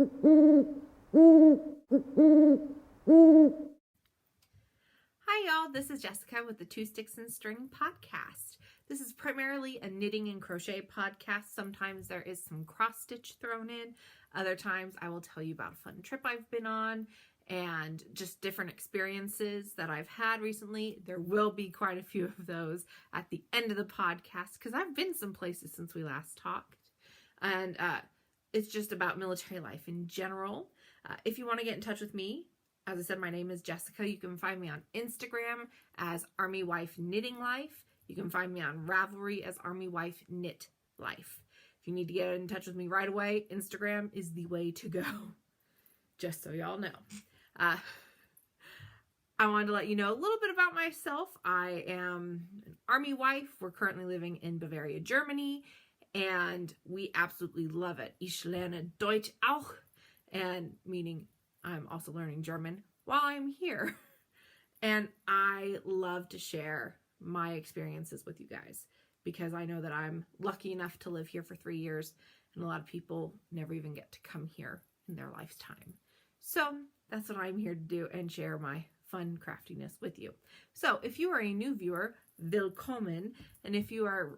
Hi y'all, this is Jessica with the Two Sticks and String podcast. This is primarily a knitting and crochet podcast. Sometimes there is some cross stitch thrown in. Other times I will tell you about a fun trip I've been on and just different experiences that I've had recently. There will be quite a few of those at the end of the podcast because I've been some places since we last talked. And it's just about military life in general. If you want to get in touch with me, as I said, my name is Jessica. You can find me on Instagram as Army Wife Knitting Life. You can find me on Ravelry as Army Wife Knit Life. If you need to get in touch with me right away, Instagram is the way to go. Just so y'all know. I wanted to let you know a little bit about myself. I am an Army wife. We're currently living in Bavaria, Germany, and we absolutely love it. Ich lerne Deutsch auch, and meaning I'm also learning German while I'm here. And I love to share my experiences with you guys because I know that I'm lucky enough to live here for 3 years, and a lot of people never even get to come here in their lifetime. So that's what I'm here to do, and share my fun craftiness with you. So if you are a new viewer, willkommen, and if you are a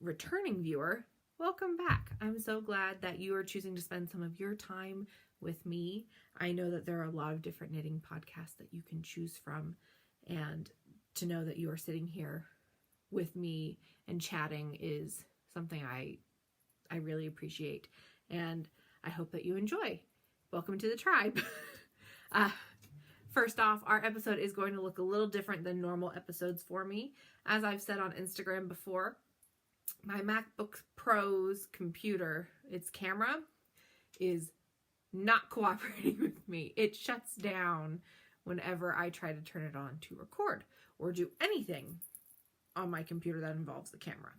returning viewer, welcome back. I'm so glad that you are choosing to spend some of your time with me. I know that there are a lot of different knitting podcasts that you can choose from, and to know that you are sitting here with me and chatting is something I really appreciate, and I hope that you enjoy. Welcome to the tribe. First off, our episode is going to look a little different than normal episodes for me. As I've said on Instagram before, my MacBook Pro's computer, its camera, is not cooperating with me. It shuts down whenever I try to turn it on to record or do anything on my computer that involves the camera.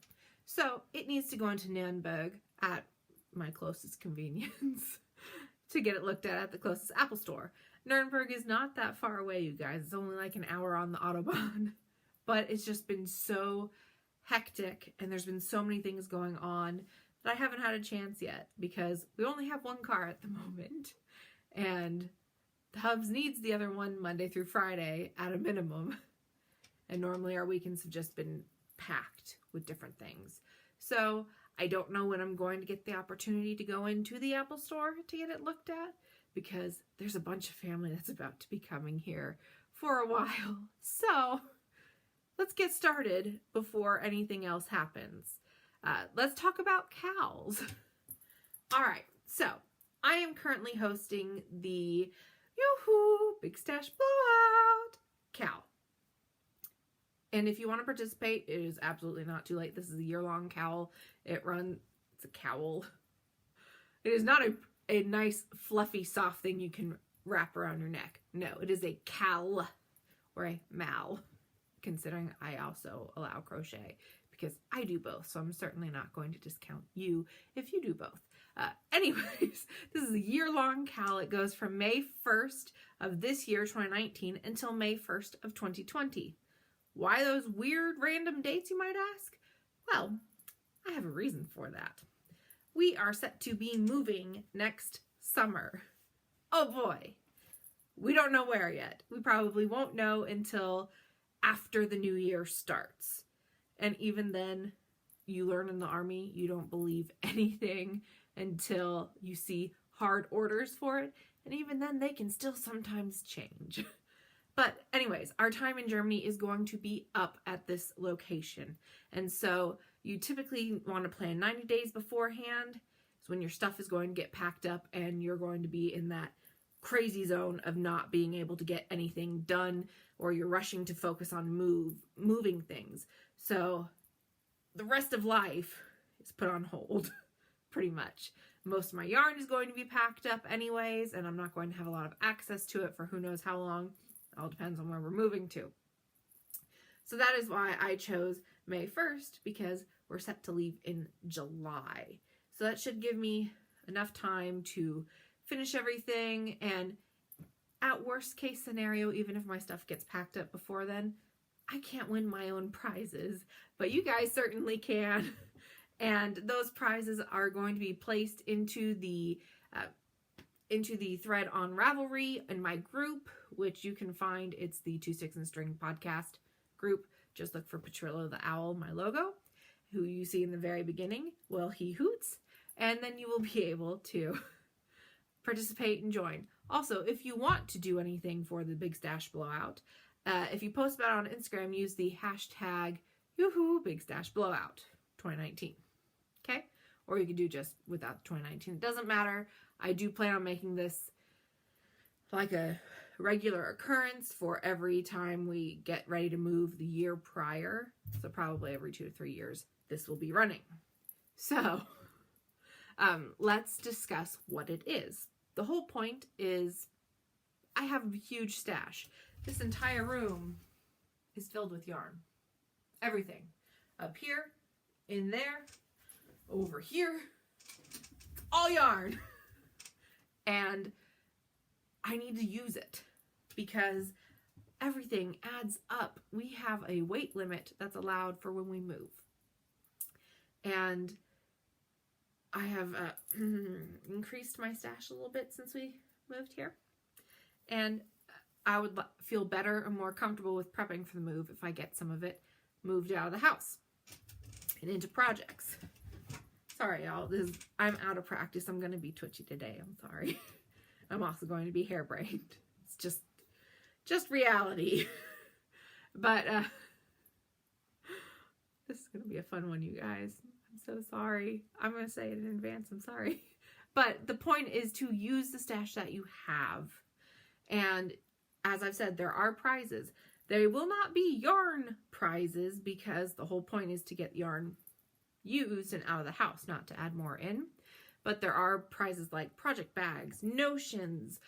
So it needs to go into Nürnberg at my closest convenience to get it looked at the closest Apple store. Nürnberg is not that far away, you guys. It's only like an hour on the Autobahn. But it's just been so hectic, and there's been so many things going on that I haven't had a chance yet because we only have one car at the moment, and the Hubs needs the other one Monday through Friday at a minimum, and normally our weekends have just been packed with different things. So I don't know when I'm going to get the opportunity to go into the Apple store to get it looked at because there's a bunch of family that's about to be coming here for a while. So let's get started before anything else happens. Let's talk about cows. All right, so I am currently hosting the Yoo-hoo Big Stash Blowout cow. And if you want to participate, it is absolutely not too late. This is a year-long cowl. It's a cowl. It is not a nice, fluffy, soft thing you can wrap around your neck. No, it is a cowl or a mal, considering I also allow crochet because I do both, so I'm certainly not going to discount you if you do both. Anyways, this is a year-long cowl. It goes from May 1st of this year, 2019, until May 1st of 2020. Why those weird random dates, you might ask? Well, I have a reason for that. We are set to be moving next summer. Oh boy. We don't know where yet. We probably won't know until after the new year starts. And even then, you learn in the Army, you don't believe anything until you see hard orders for it. And even then, they can still sometimes change. But anyways, our time in Germany is going to be up at this location. And so you typically want to plan 90 days beforehand. It's when your stuff is going to get packed up and you're going to be in that crazy zone of not being able to get anything done, or you're rushing to focus on moving things. So the rest of life is put on hold, pretty much. Most of my yarn is going to be packed up anyways, and I'm not going to have a lot of access to it for who knows how long. It all depends on where we're moving to. So that is why I chose May 1st, because we're set to leave in July. So that should give me enough time to finish everything, and at worst case scenario, even if my stuff gets packed up before then, I can't win my own prizes, but you guys certainly can. And those prizes are going to be placed into the into the thread on Ravelry in my group, which you can find. It's the Two Sticks and String podcast group. Just look for Petrillo the Owl, my logo, who you see in the very beginning. Well, he hoots, and then you will be able to participate and join. Also, if you want to do anything for the Big Stash Blowout, if you post about it on Instagram, use the hashtag Big Stash Blowout 2019. Okay? Or you could do just without 2019. It doesn't matter. I do plan on making this like a regular occurrence for every time we get ready to move the year prior. So probably every 2 to 3 years, this will be running. So let's discuss what it is. The whole point is I have a huge stash. This entire room is filled with yarn. Everything. Up here, in there, over here, all yarn. And I need to use it because everything adds up. We have a weight limit that's allowed for when we move. And I have increased my stash a little bit since we moved here. And I would feel better and more comfortable with prepping for the move if I get some of it moved out of the house and into projects. Sorry, y'all. I'm out of practice. I'm going to be twitchy today. I'm sorry. I'm also going to be harebrained. It's just reality. But this is going to be a fun one, you guys. I'm so sorry. I'm going to say it in advance. I'm sorry. But the point is to use the stash that you have. And as I've said, there are prizes. They will not be yarn prizes because the whole point is to get yarn used and out of the house, not to add more in. But there are prizes like project bags, notions.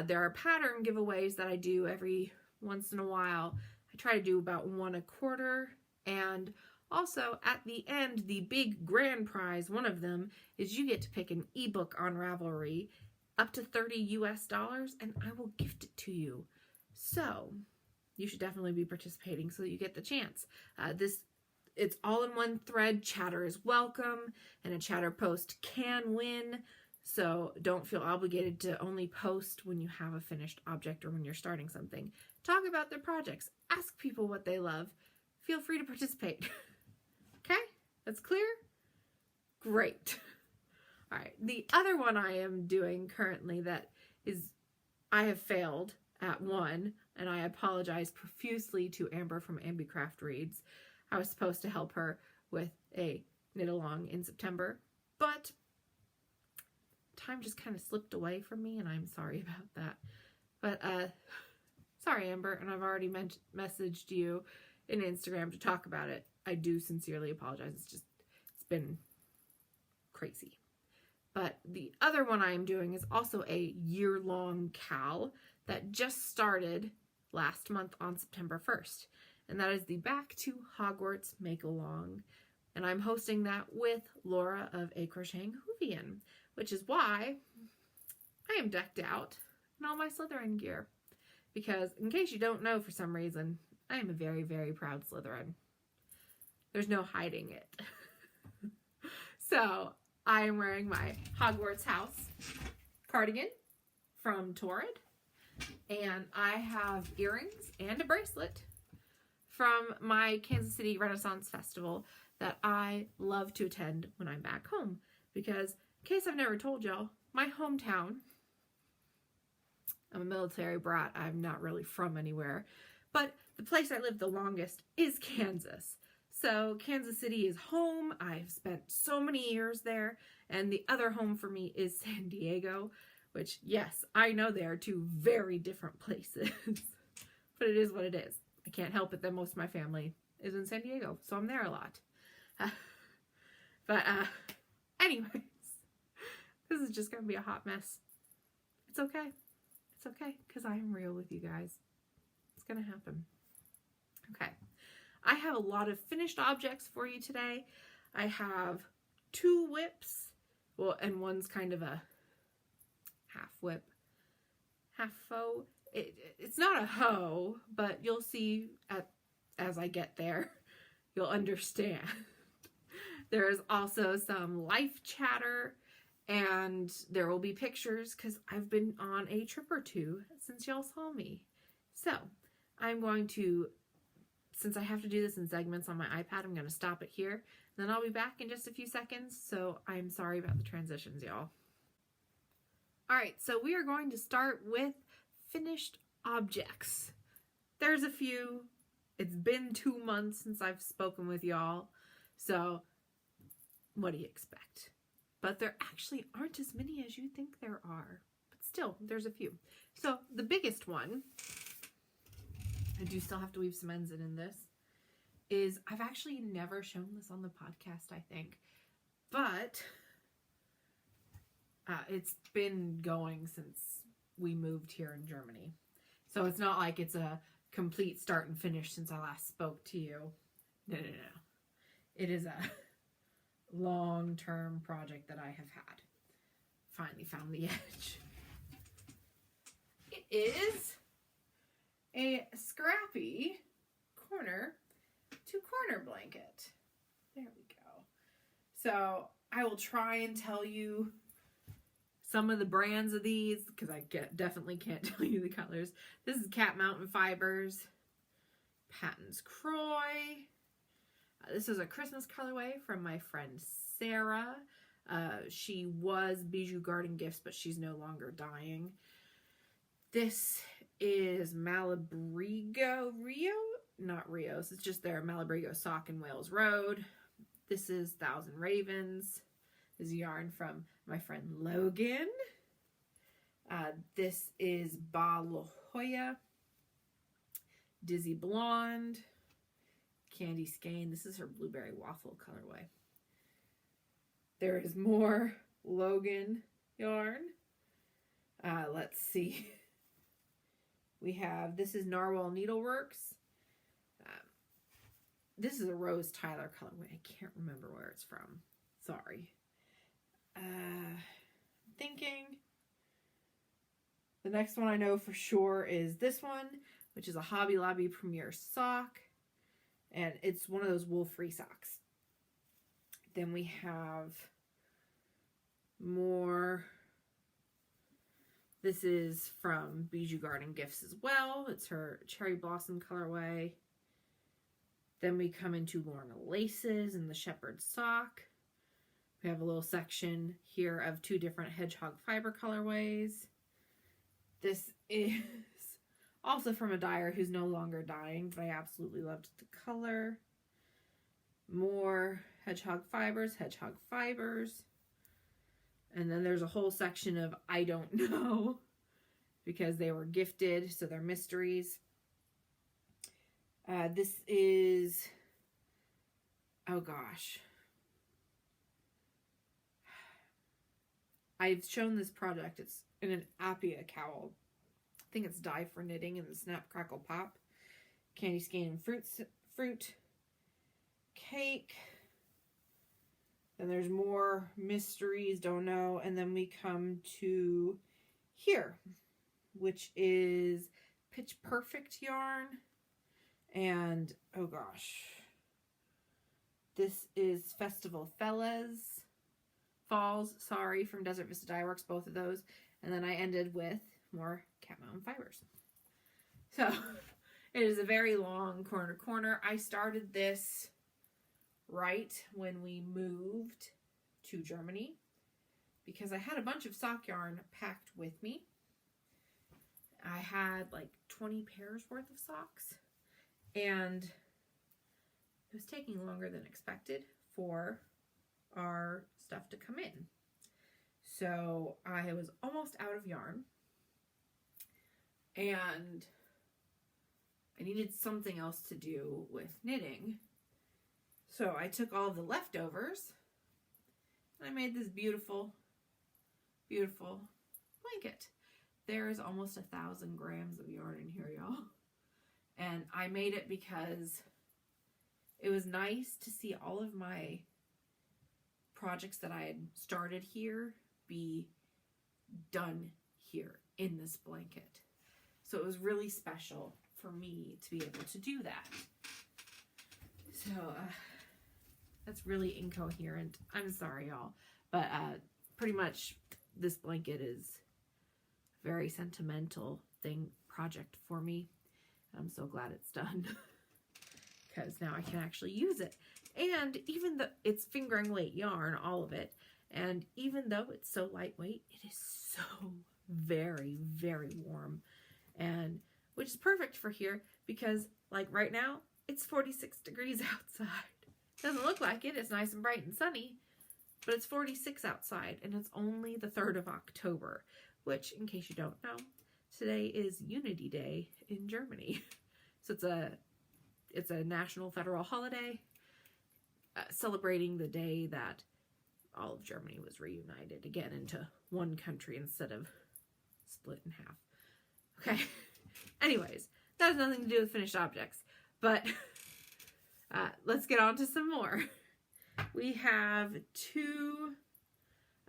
There are pattern giveaways that I do every once in a while. I try to do about 1 a quarter. And also at the end, the big grand prize, one of them, is you get to pick an ebook on Ravelry up to $30 US, and I will gift it to you. So you should definitely be participating so that you get the chance. It's all in one thread. Chatter is welcome, and a chatter post can win. So don't feel obligated to only post when you have a finished object or when you're starting something. Talk about their projects. Ask people what they love. Feel free to participate. Okay? That's clear? Great. All right. The other one I am doing currently that is, I have failed at one, and I apologize profusely to Amber from Ambicraft Reads. I was supposed to help her with a knit along in September, but time just kind of slipped away from me, and I'm sorry about that. But sorry, Amber, and I've already messaged you in Instagram to talk about it. I do sincerely apologize. It's been crazy. But the other one I am doing is also a year-long cal that just started last month on September 1st. And that is the Back to Hogwarts Make-Along. And I'm hosting that with Laura of A Crocheting Hoovian, which is why I am decked out in all my Slytherin gear. Because, in case you don't know for some reason, I am a very, very proud Slytherin. There's no hiding it. So, I am wearing my Hogwarts House cardigan from Torrid. And I have earrings and a bracelet from my Kansas City Renaissance Festival that I love to attend when I'm back home. Because, in case I've never told y'all, my hometown, I'm a military brat, I'm not really from anywhere, but the place I lived the longest is Kansas. So Kansas City is home. I've spent so many years there, and the other home for me is San Diego, which, yes, I know they are two very different places, but it is what it is. I can't help it that most of my family is in San Diego, so I'm there a lot. Anyways, this is just going to be a hot mess. It's okay. It's okay, because I am real with you guys. It's going to happen. Okay. I have a lot of finished objects for you today. I have 2 whips. Well, and one's kind of a half whip, half hoe. It's not a hoe, but you'll see as I get there, you'll understand. There is also some life chatter And there will be pictures because I've been on a trip or two since y'all saw me. So I'm going to, since I have to do this in segments on my iPad, I'm going to stop it here. Then I'll be back in just a few seconds. So I'm sorry about the transitions, y'all. All right, so we are going to start with finished objects. There's a few. It's been 2 months since I've spoken with y'all. So what do you expect? But there actually aren't as many as you think there are. But still, there's a few. So the biggest one, I do still have to weave some ends in this, is I've actually never shown this on the podcast, I think. But it's been going since we moved here in Germany. So it's not like it's a complete start and finish since I last spoke to you. No. It is a long-term project that I have had. Finally found the edge. It is a scrappy corner-to-corner blanket. There we go. So I will try and tell you some of the brands of these because I definitely can't tell you the colors. This is Cat Mountain Fibers, Patton's Croy. This is a Christmas colorway from my friend Sarah. She was Bijou Garden Gifts, but she's no longer dyeing. This is Malabrigo Rio? Not Rios. It's just their Malabrigo sock in Wales Road. This is Thousand Ravens. This is yarn from my friend Logan. This is Ba La Jolla. Dizzy Blonde. Candy Skein. This is her Blueberry Waffle colorway. There is more Logan yarn. Let's see. We have, this is Narwhal Needleworks. This is a Rose Tyler colorway. I can't remember where it's from. Sorry. Thinking. The next one I know for sure is this one, which is a Hobby Lobby Premier sock. And it's one of those wool-free socks. Then we have more. This is from Bijou Garden Gifts as well. It's her Cherry Blossom colorway. Then we come into Lorna Laces and the Shepherd Sock. We have a little section here of 2 different Hedgehog Fiber colorways. This is also from a dyer who's no longer dyeing, but I absolutely loved the color. More Hedgehog Fibers. And then there's a whole section of I don't know because they were gifted, so they're mysteries. This is, oh gosh. I've shown this project. It's in an Appia cowl. I think it's dye for knitting in the Snap Crackle Pop. Candy Skein and fruit cake. Then there's more mysteries, don't know. And then we come to here, which is Pitch Perfect yarn. And, oh gosh, this is Festival Falls, from Desert Vista Dye Works, both of those. And then I ended with more Cat Mountain Fibers. So, it is a very long corner to corner. I started this right when we moved to Germany because I had a bunch of sock yarn packed with me. I had like 20 pairs worth of socks, and it was taking longer than expected for our stuff to come in. So I was almost out of yarn, and I needed something else to do with knitting. So I took all of the leftovers and I made this beautiful, beautiful blanket. There is almost 1,000 grams of yarn in here, y'all. And I made it because it was nice to see all of my projects that I had started here be done here in this blanket. So it was really special for me to be able to do that. So that's really incoherent. I'm sorry, y'all. But pretty much this blanket is a very sentimental project for me. I'm so glad it's done because now I can actually use it. And even though it's fingering weight yarn, all of it, and even though it's so lightweight, it is so very, very warm, and which is perfect for here because like right now it's 46 degrees outside. Doesn't look like it. It's nice and bright and sunny, but it's 46 outside, and it's only the 3rd of October, which, in case you don't know, today is Unity Day in Germany. So it's a national federal holiday celebrating the day that all of Germany was reunited again into one country instead of split in half. Okay. Anyways, that has nothing to do with finished objects, but let's get on to some more. We have 2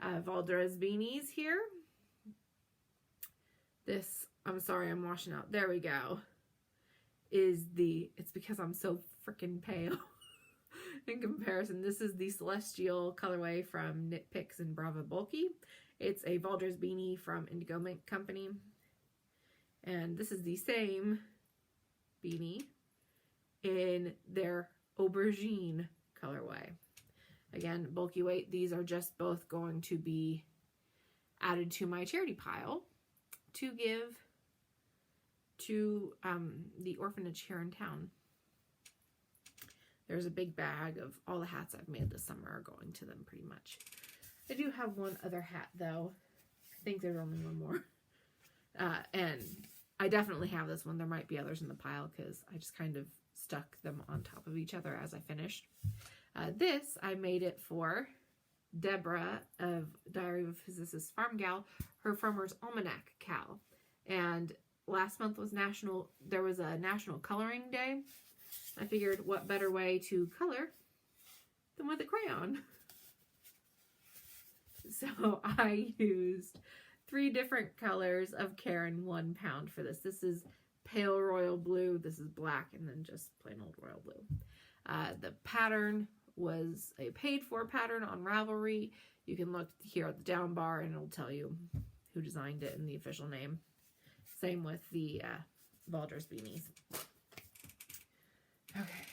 Valdres beanies here. This, I'm sorry, I'm washing out. There we go. It's because I'm so freaking pale in comparison. This is the Celestial colorway from Knit Picks and Brava Bulky. It's a Valdres beanie from Indigo Mink Company. And this is the same beanie in their Aubergine colorway. Again, bulky weight. These are just both going to be added to my charity pile to give to the orphanage here in town. There's a big bag of all the hats I've made this summer are going to them pretty much. I do have one other hat though. I think there's only one more. And I definitely have this one. There might be others in the pile because I just kind of stuck them on top of each other as I finished. This, I made it for Deborah of Diary of a Physicist Farm Gal, her Farmer's Almanac Cal. And last month was there was a National Coloring Day. I figured what better way to color than with a crayon. So I used 3 different colors of Caron 1 pound for this. This is pale royal blue, this is black, and then just plain old royal blue. The pattern was a paid-for pattern on Ravelry. You can look here at the down bar and it'll tell you who designed it and the official name. Same with the Valdres beanies. Okay.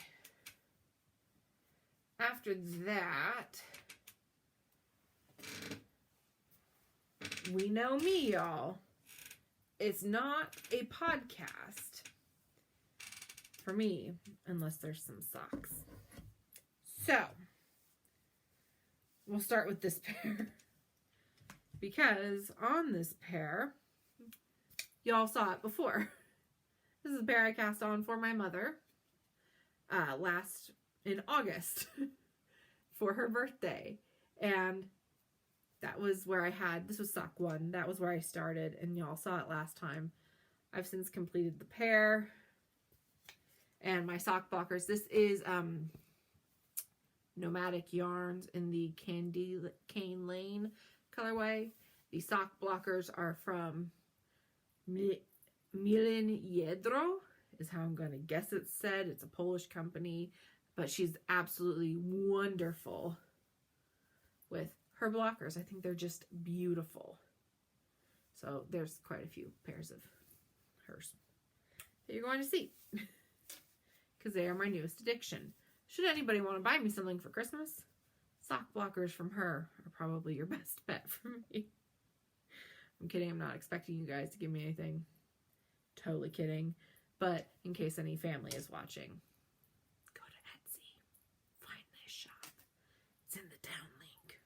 After that, we know me, y'all. It's not a podcast for me unless there's some socks. So, we'll start with this pair. Because on this pair, y'all saw it before. This is a pair I cast on for my mother in August for her birthday. And that was where this was sock 1. That was where I started, and y'all saw it last time. I've since completed the pair. And my sock blockers, this is Nomadic Yarns in the Cane Lane colorway. The sock blockers are from Milen Jedro, is how I'm going to guess it's said. It's a Polish company, but she's absolutely wonderful with her blockers. I think they're just beautiful. So there's quite a few pairs of hers that you're going to see because they are my newest addiction. Should anybody want to buy me something for Christmas, sock blockers from her are probably your best bet for me. I'm kidding. I'm not expecting you guys to give me anything. Totally kidding. But in case any family is watching, go to Etsy. Find this shop. It's in the down link.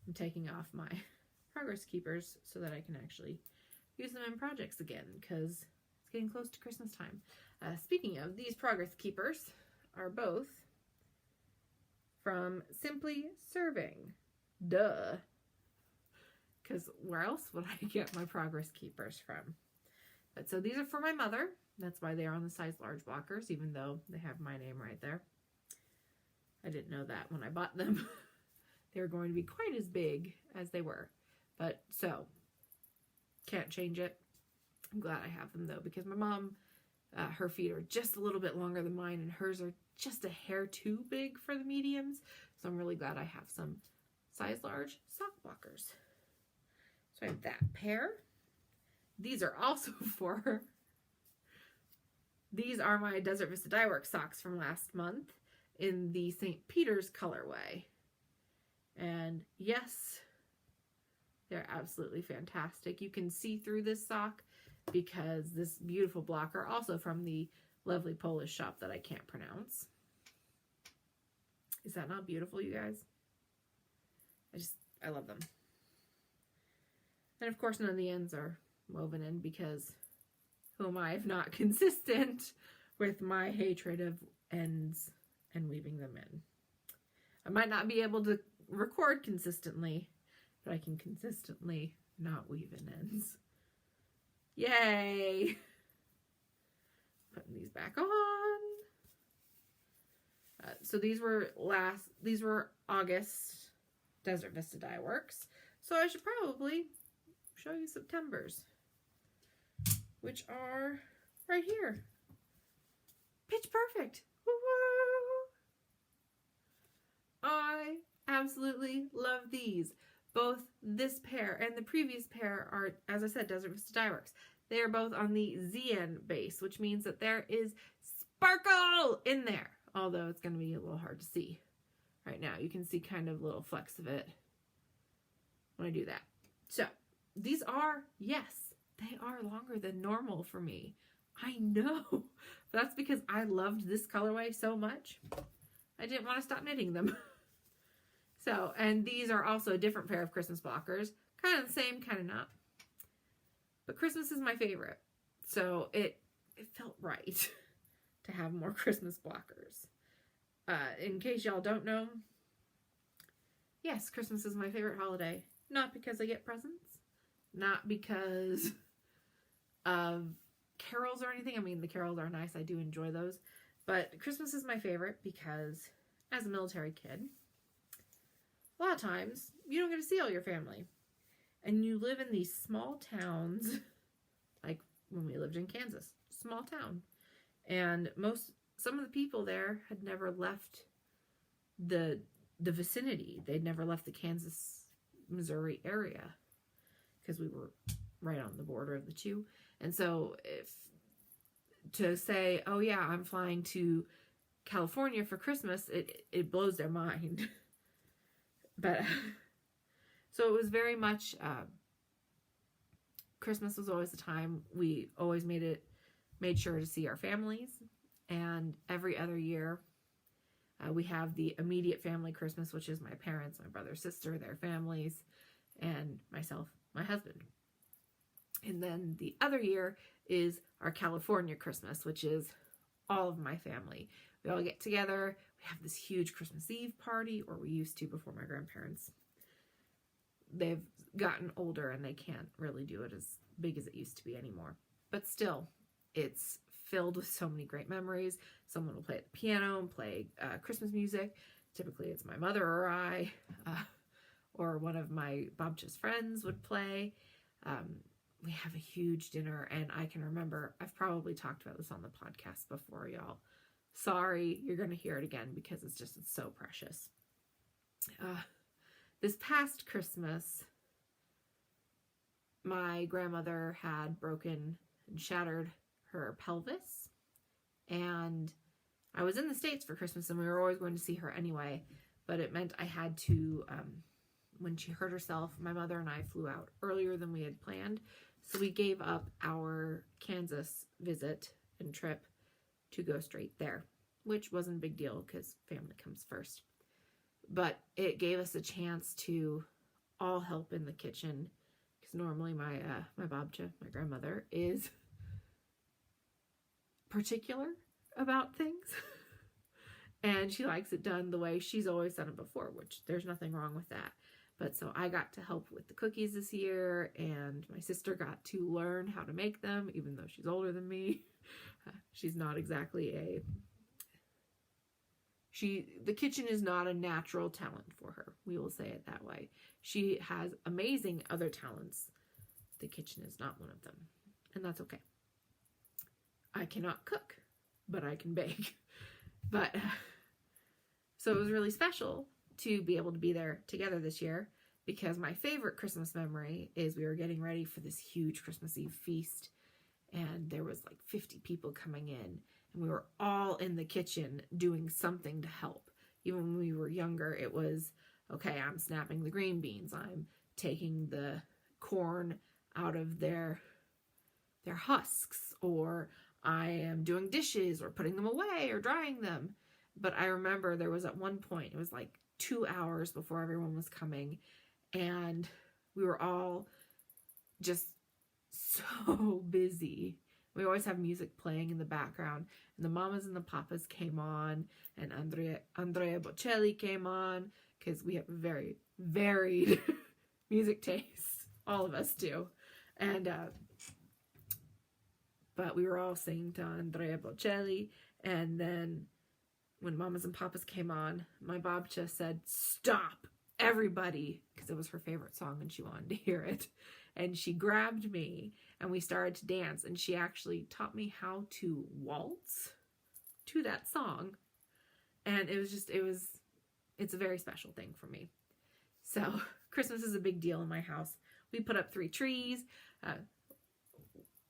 I'm taking off my progress keepers so that I can actually use them in projects again because it's getting close to Christmas time. Speaking of, these progress keepers are both from Simply Serving. Duh. Because where else would I get my progress keepers from? But so these are for my mother. That's why they are on the size large blockers, even though they have my name right there. I didn't know that when I bought them. They were going to be quite as big as they were. But so, can't change it. I'm glad I have them though, because my mom, her feet are just a little bit longer than mine, and hers are just a hair too big for the mediums. So I'm really glad I have some size large sock blockers. So I have that pair. These are also these are my Desert Vista Dye Works socks from last month in the St. Peter's colorway. And yes, they're absolutely fantastic. You can see through this sock because this beautiful blocker, also from the lovely Polish shop that I can't pronounce. Is that not beautiful, you guys? I love them. And of course, none of the ends are woven in because who am I if not consistent with my hatred of ends and weaving them in. I might not be able to record consistently, but I can consistently not weave in ends. Yay! Putting these back on. So these were August Desert Vista Dye Works. So I should probably show you September's, which are right here. Pitch perfect. Woo-woo! I absolutely love these. Both this pair and the previous pair are, as I said, Desert Vista Dye Works. They are both on the ZN base, which means that there is sparkle in there. Although it's going to be a little hard to see right now. You can see kind of little flecks of it when I do that. So these are, yes, they are longer than normal for me. I know. But that's because I loved this colorway so much. I didn't want to stop knitting them. So, and these are also a different pair of Christmas blockers. Kind of the same, kind of not. But Christmas is my favorite. So it felt right to have more Christmas blockers. In case y'all don't know, yes, Christmas is my favorite holiday. Not because I get presents. Not because of carols or anything. I mean, the carols are nice. I do enjoy those. But Christmas is my favorite because as a military kid, a lot of times you don't get to see all your family. And you live in these small towns, like when we lived in Kansas, small town. And some of the people there had never left the vicinity. They'd never left the Kansas, Missouri area because we were right on the border of the two. And so to say, oh yeah, I'm flying to California for Christmas, it blows their mind. But so it was very much, Christmas was always the time we always made sure to see our families. And every other year, we have the immediate family Christmas, which is my parents, my brother, sister, their families, and myself, my husband. And then the other year is our California Christmas, which is all of my family. We all get together. We have this huge Christmas Eve party, or we used to before my grandparents. They've gotten older and they can't really do it as big as it used to be anymore. But still, it's filled with so many great memories. Someone will play the piano and play Christmas music. Typically it's my mother or I, or one of my Babcha's friends would play. We have a huge dinner, and I can remember, I've probably talked about this on the podcast before, y'all. Sorry, you're going to hear it again because it's so precious. This past Christmas, my grandmother had broken and shattered her pelvis, and I was in the States for Christmas, and we were always going to see her anyway, but it meant I had to, when she hurt herself, my mother and I flew out earlier than we had planned, so we gave up our Kansas visit and trip to go straight there, which wasn't a big deal because family comes first. But it gave us a chance to all help in the kitchen, because normally my babcha, my grandmother, is particular about things. And she likes it done the way she's always done it before, which there's nothing wrong with that. But so I got to help with the cookies this year, and my sister got to learn how to make them, even though she's older than me. She's not exactly the kitchen is not a natural talent for her. We will say it that way. She has amazing other talents. The kitchen is not one of them, and that's okay. I cannot cook, but I can bake. But so it was really special to be able to be there together this year, because my favorite Christmas memory is we were getting ready for this huge Christmas Eve feast, and there was like 50 people coming in, and we were all in the kitchen doing something to help. Even when we were younger, it was, okay, I'm snapping the green beans, I'm taking the corn out of their husks, or I am doing dishes or putting them away or drying them. But I remember there was at one point, it was like 2 hours before everyone was coming, and we were all just so busy. We always have music playing in the background, and the mamas and the papas came on, and Andrea Bocelli came on, because we have very varied music tastes. All of us do. And but we were all singing to Andrea Bocelli, and then when mamas and papas came on, my babcia said, "Stop, everybody," because it was her favorite song and she wanted to hear it. And she grabbed me and we started to dance, and she actually taught me how to waltz to that song. And it's a very special thing for me. So Christmas is a big deal in my house. We put up 3 trees.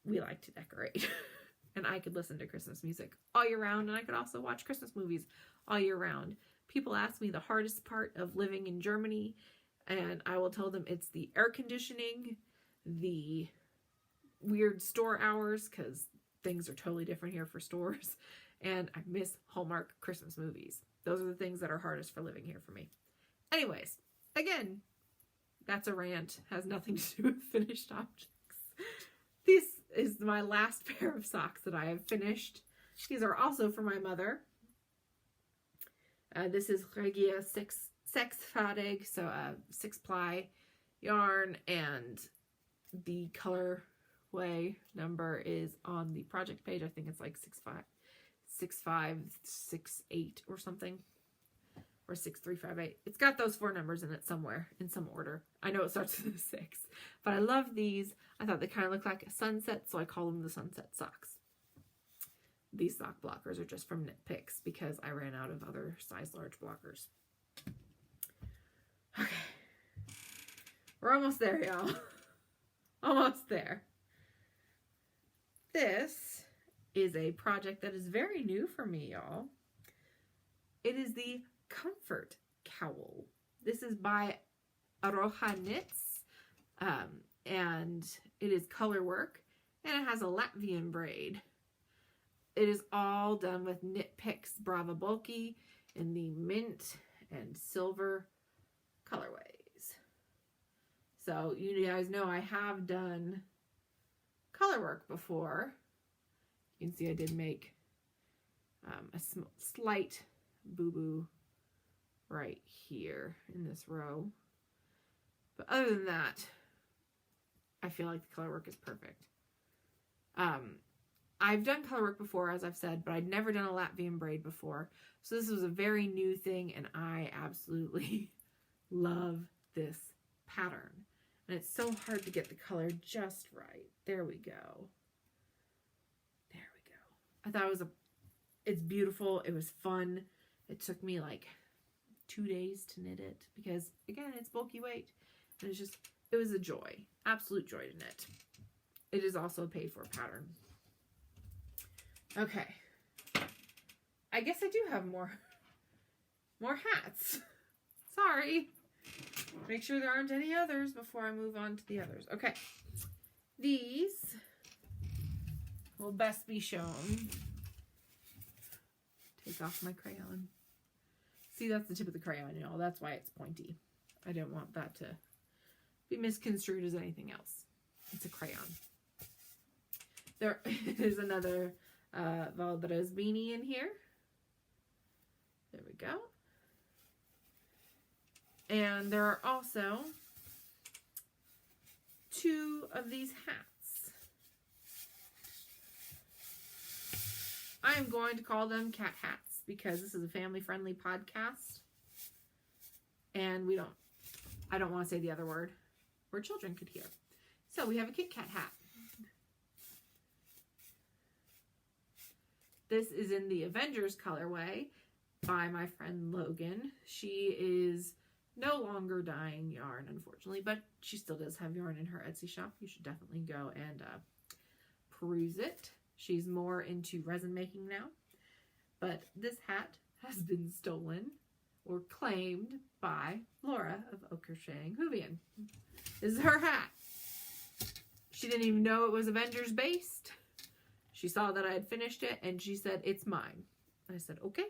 We like to decorate. And I could listen to Christmas music all year round, and I could also watch Christmas movies all year round. People ask me the hardest part of living in Germany, and I will tell them it's the air conditioning, the weird store hours, because things are totally different here for stores, and I miss Hallmark Christmas movies. Those are the things that are hardest for living here for me. Anyways, again, that's a rant. Has nothing to do with finished objects. This is my last pair of socks that I have finished. These are also for my mother. This is Regia 6-fadig, so 6-ply yarn, and the colorway number is on the project page. I think it's like 6568 or something, or 6358. It's got those 4 numbers in it somewhere in some order. I know it starts with a 6, but I love these. I thought they kind of look like a sunset, so I call them the sunset socks. These sock blockers are just from Knit Picks because I ran out of other size large blockers. Okay, we're almost there, y'all. Almost there. This is a project that is very new for me, y'all. It is the Comfort Cowl. This is by Aroha Knits, and it is color work, and it has a Latvian braid. It is all done with Knit Picks Brava Bulky in the mint and silver colorways. So you guys know I have done color work before. You can see I did make a slight boo-boo right here in this row. But other than that, I feel like the color work is perfect. I've done color work before, as I've said, but I'd never done a Latvian braid before. So this was a very new thing, and I absolutely love this pattern. And it's so hard to get the color just right. There we go. There we go. I thought it's beautiful. It was fun. It took me like 2 days to knit it because, again, it's bulky weight. And it was a joy. Absolute joy to knit. It is also a paid for pattern. Okay. I guess I do have more hats. Sorry. Make sure there aren't any others before I move on to the others. Okay. These will best be shown. Take off my crayon. See, that's the tip of the crayon, y'all. That's why it's pointy. I don't want that to be misconstrued as anything else. It's a crayon. There is another Valdres beanie in here. There we go. And there are also 2 of these hats. I am going to call them cat hats because this is a family-friendly podcast. And I don't want to say the other word where children could hear. So we have a Kit Kat hat. This is in the Avengers colorway. by my friend Logan. She is no longer dyeing yarn, unfortunately, but she still does have yarn in her Etsy shop. You should definitely go and peruse it. She's more into resin making now. But this hat has been stolen or claimed by Laura of Au Crocheting Hoovian. This is her hat. She didn't even know it was Avengers based. She saw that I had finished it and she said, "It's mine." I said, "Okay."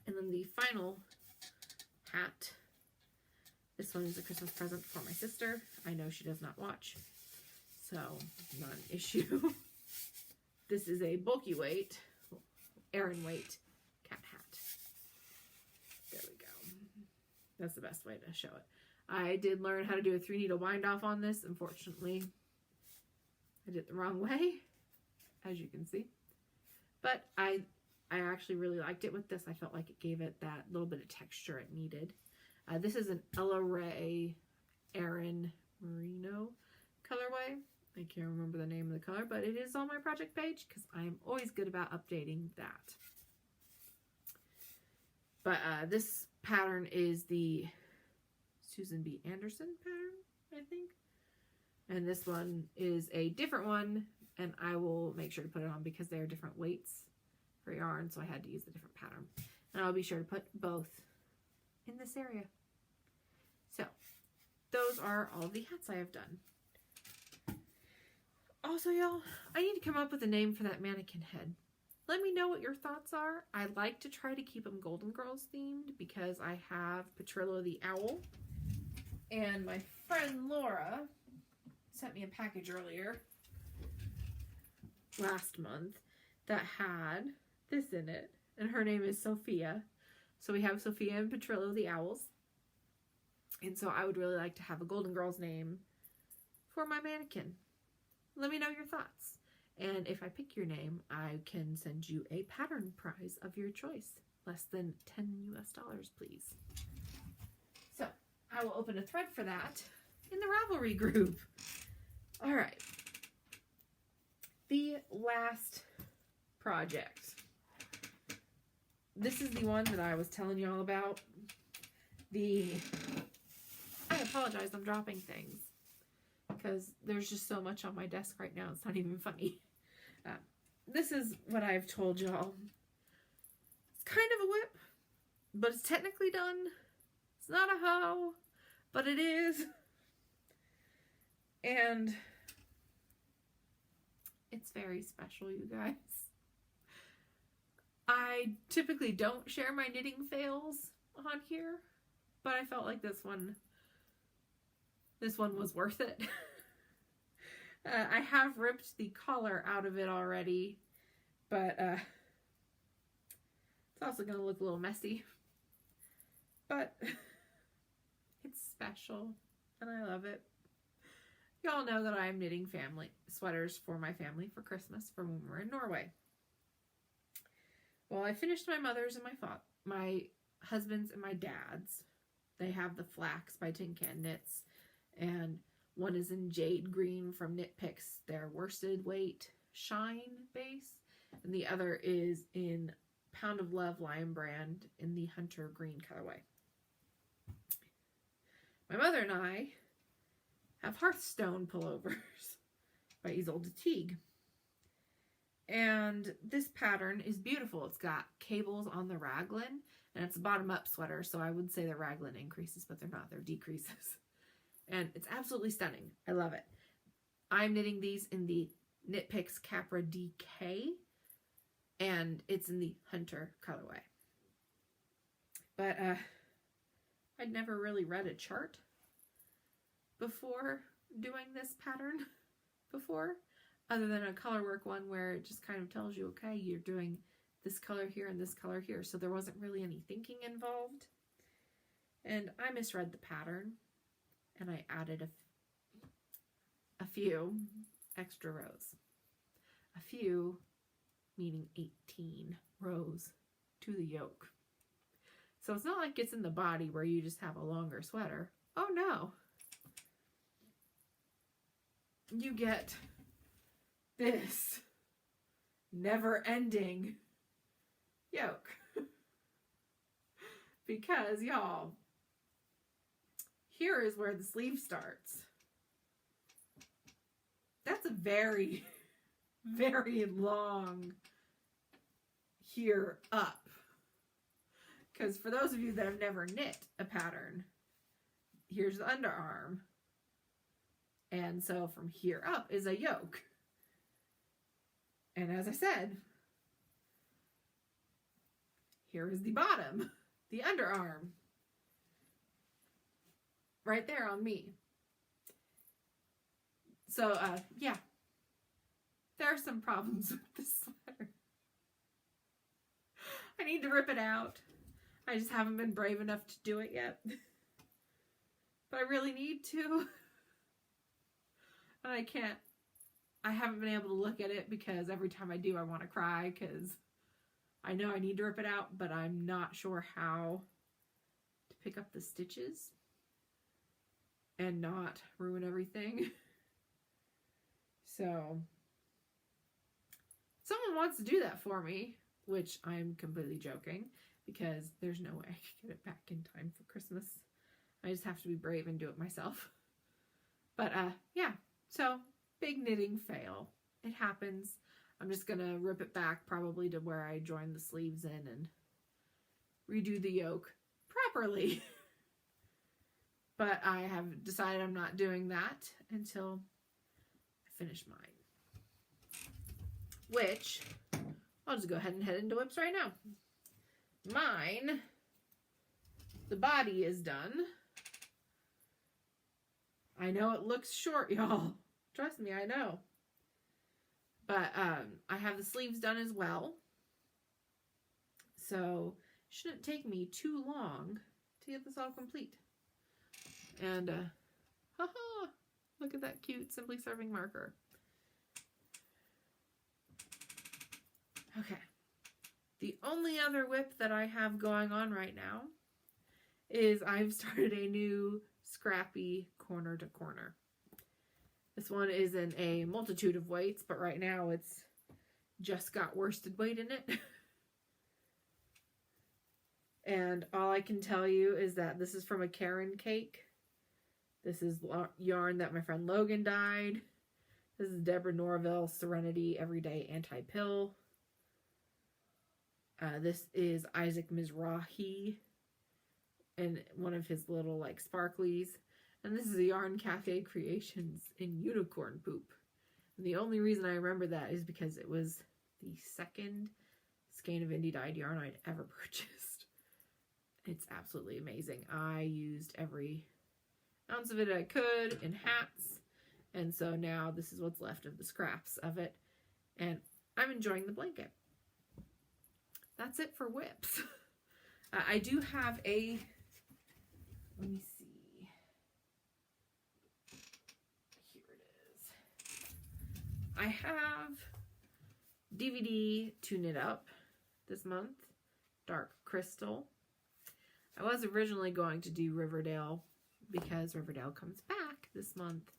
And then the final hat. This one is a Christmas present for my sister. I know she does not watch, so not an issue. This is a bulky weight, Aran weight cat hat. There we go. That's the best way to show it. I did learn how to do a 3-needle wind off on this. Unfortunately, I did it the wrong way, as you can see. But I actually really liked it with this. I felt like it gave it that little bit of texture it needed. This is an Ella Ray Aran Merino colorway. I can't remember the name of the color, but it is on my project page because I'm always good about updating that. But this pattern is the Susan B. Anderson pattern, I think. And this one is a different one, and I will make sure to put it on because they are different weights for yarn, so I had to use a different pattern. And I'll be sure to put both in this area. So, those are all the hats I have done. Also, y'all, I need to come up with a name for that mannequin head. Let me know what your thoughts are. I like to try to keep them Golden Girls themed because I have Petrillo the Owl. And my friend Laura sent me a package earlier, last month, that had this in it. And her name is Sophia. So we have Sophia and Petrillo the Owls. And so I would really like to have a Golden Girls name for my mannequin. Let me know your thoughts. And if I pick your name, I can send you a pattern prize of your choice. Less than $10 US, please. So I will open a thread for that in the Ravelry group. All right. The last project. This is the one that I was telling you all about. I apologize, I'm dropping things because there's just so much on my desk right now. It's not even funny. This is what I've told y'all. It's kind of a whip, but it's technically done. It's not a hoe, but it is. And it's very special, you guys. I typically don't share my knitting fails on here, but I felt like this one was worth it. I have ripped the collar out of it already, but it's also going to look a little messy. But it's special, and I love it. Y'all know that I am knitting family sweaters for my family for Christmas from when we're in Norway. Well, I finished my mother's and my husband's and my dad's. They have the Flax by Tin Can Knits, and one is in Jade Green from Knit Picks, their worsted weight shine base, and the other is in Pound of Love Lion Brand in the Hunter Green colorway. My mother and I have Hearthstone pullovers by Isolde Teague. And this pattern is beautiful. It's got cables on the raglan, and it's a bottom-up sweater, so I would say the raglan increases, but they're not. They're decreases. And it's absolutely stunning. I love it. I'm knitting these in the Knit Picks Capra DK, and it's in the Hunter colorway. But I'd never really read a chart before doing this pattern before, other than a colorwork one where it just kind of tells you, okay, you're doing this color here and this color here. So there wasn't really any thinking involved. And I misread the pattern, and I added a few extra rows. A few, meaning 18 rows to the yoke. So it's not like it's in the body where you just have a longer sweater. Oh no. You get this never-ending yoke. Because, y'all, here is where the sleeve starts. That's a very, very long here up. Because for those of you that have never knit a pattern, here's the underarm. And so from here up is a yoke. And as I said, here is the bottom, the underarm. Right there on me. So, yeah. There are some problems with this sweater. I need to rip it out. I just haven't been brave enough to do it yet. But I really need to. And I haven't been able to look at it because every time I do, I want to cry because I know I need to rip it out, but I'm not sure how to pick up the stitches and not ruin everything. So, someone wants to do that for me, which I'm completely joking because there's no way I could get it back in time for Christmas. I just have to be brave and do it myself. But, yeah. So, big knitting fail. It happens. I'm just going to rip it back probably to where I join the sleeves in and redo the yoke properly. But I have decided I'm not doing that until I finish mine. Which, I'll just go ahead and head into whips right now. Mine, the body is done. I know it looks short, y'all. Trust me, I know. But I have the sleeves done as well. So, it shouldn't take me too long to get this all complete. And, haha, look at that cute Simply Serving marker. Okay. The only other whip that I have going on right now is I've started a new scrappy corner to corner. This one is in a multitude of weights, but right now it's just got worsted weight in it. And all I can tell you is that this is from a Karen cake. This is yarn that my friend Logan dyed. This is Deborah Norville Serenity Everyday Anti-Pill. This is Isaac Mizrahi and one of his little like sparklies. And this is a Yarn Cafe Creations in Unicorn Poop. And the only reason I remember that is because it was the second skein of indie dyed yarn I'd ever purchased. It's absolutely amazing. I used every ounce of it I could in hats. And so now this is what's left of the scraps of it. And I'm enjoying the blanket. That's it for whips. I do have a, let me see. Here it is. I have DVD to knit up this month. Dark Crystal. I was originally going to do Riverdale because Riverdale comes back this month.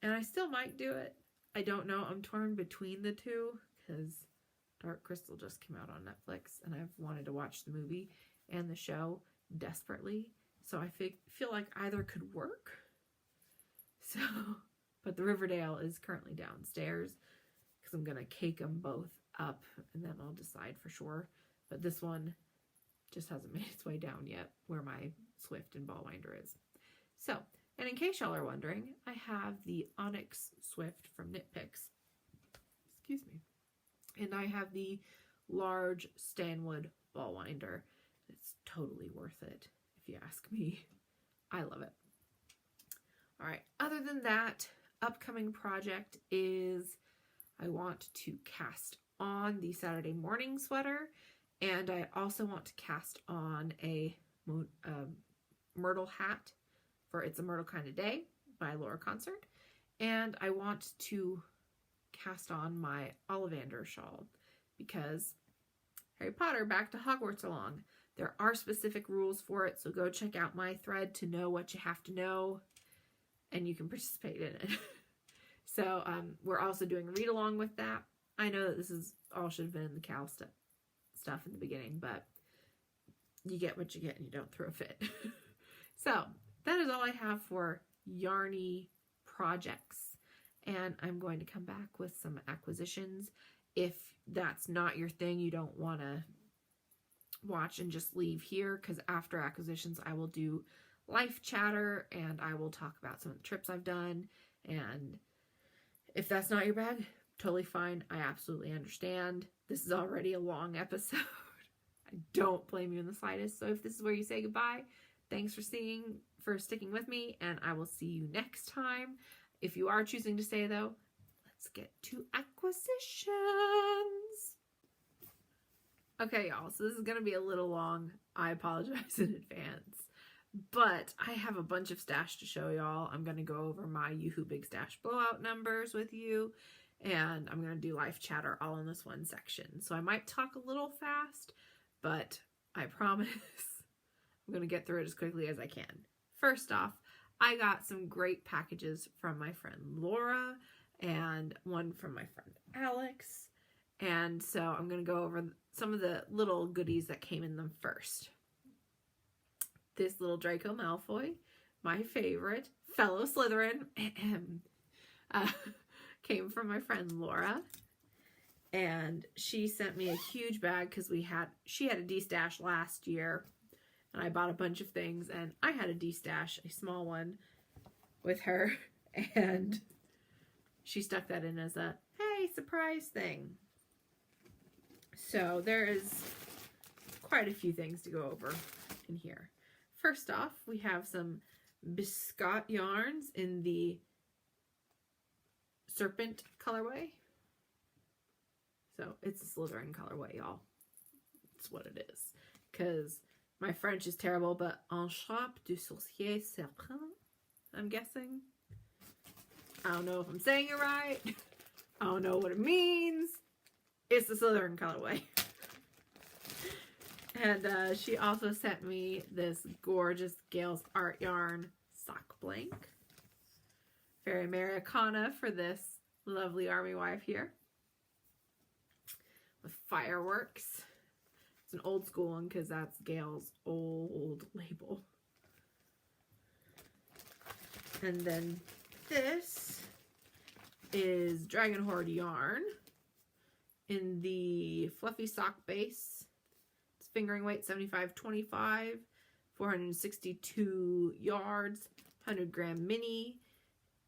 And I still might do it. I don't know. I'm torn between the two because Dark Crystal just came out on Netflix and I've wanted to watch the movie and the show desperately. So I feel like either could work. So, but the Riverdale is currently downstairs because I'm going to cake them both up and then I'll decide for sure. But this one just hasn't made its way down yet where my Swift and ball winder is. So, and in case y'all are wondering, I have the Onyx Swift from Knit Picks. Excuse me. And I have the large Stanwood ball winder. It's totally worth it, if you ask me. I love it. All right, other than that, upcoming project is I want to cast on the Saturday morning sweater, and I also want to cast on a Myrtle hat for It's a Myrtle Kind of Day by Laura Concert, and I want to cast on my Ollivander shawl because Harry Potter Back to Hogwarts Along. There are specific rules for it, so go check out my thread to know what you have to know, and you can participate in it. So we're also doing a read along with that. I know that this is all should have been in the Cal stuff in the beginning, but you get what you get and you don't throw a fit. So that is all I have for yarny projects. And I'm going to come back with some acquisitions. If that's not your thing, you don't want to watch and just leave here, because after acquisitions I will do life chatter and I will talk about some of the trips I've done. And if that's not your bag, totally fine. I absolutely understand. This is already a long episode. I don't blame you in the slightest. So if this is where you say goodbye, thanks for sticking with me, and I will see you next time. If you are choosing to stay though, let's get to acquisitions. Okay, y'all, so this is going to be a little long. I apologize in advance. But I have a bunch of stash to show y'all. I'm going to go over my Yoo-Hoo Big Stash blowout numbers with you. And I'm going to do life chatter all in this one section. So I might talk a little fast, but I promise I'm going to get through it as quickly as I can. First off, I got some great packages from my friend Laura and one from my friend Alex. And so I'm going to go over some of the little goodies that came in them first. This little Draco Malfoy, my favorite, fellow Slytherin, came from my friend Laura. And she sent me a huge bag because she had a D-stash last year. And I bought a bunch of things. And I had a D-stash, a small one, with her. And she stuck that in as a, hey, surprise thing. So there is quite a few things to go over in here. First off, we have some biscuit yarns in the serpent colorway. So it's a Slytherin colorway, y'all. That's what it is. Because my French is terrible, but en chape du sorcier serpent, I'm guessing. I don't know if I'm saying it right. I don't know what it means. It's the Slytherin colorway. And she also sent me this gorgeous Gale's Art Yarn sock blank. Very Americana for this lovely army wife here. With fireworks. It's an old school one because that's Gale's old label. And then this is Dragon Horde yarn in the fluffy sock base. It's fingering weight 75-25, 462 yards, 100 gram mini,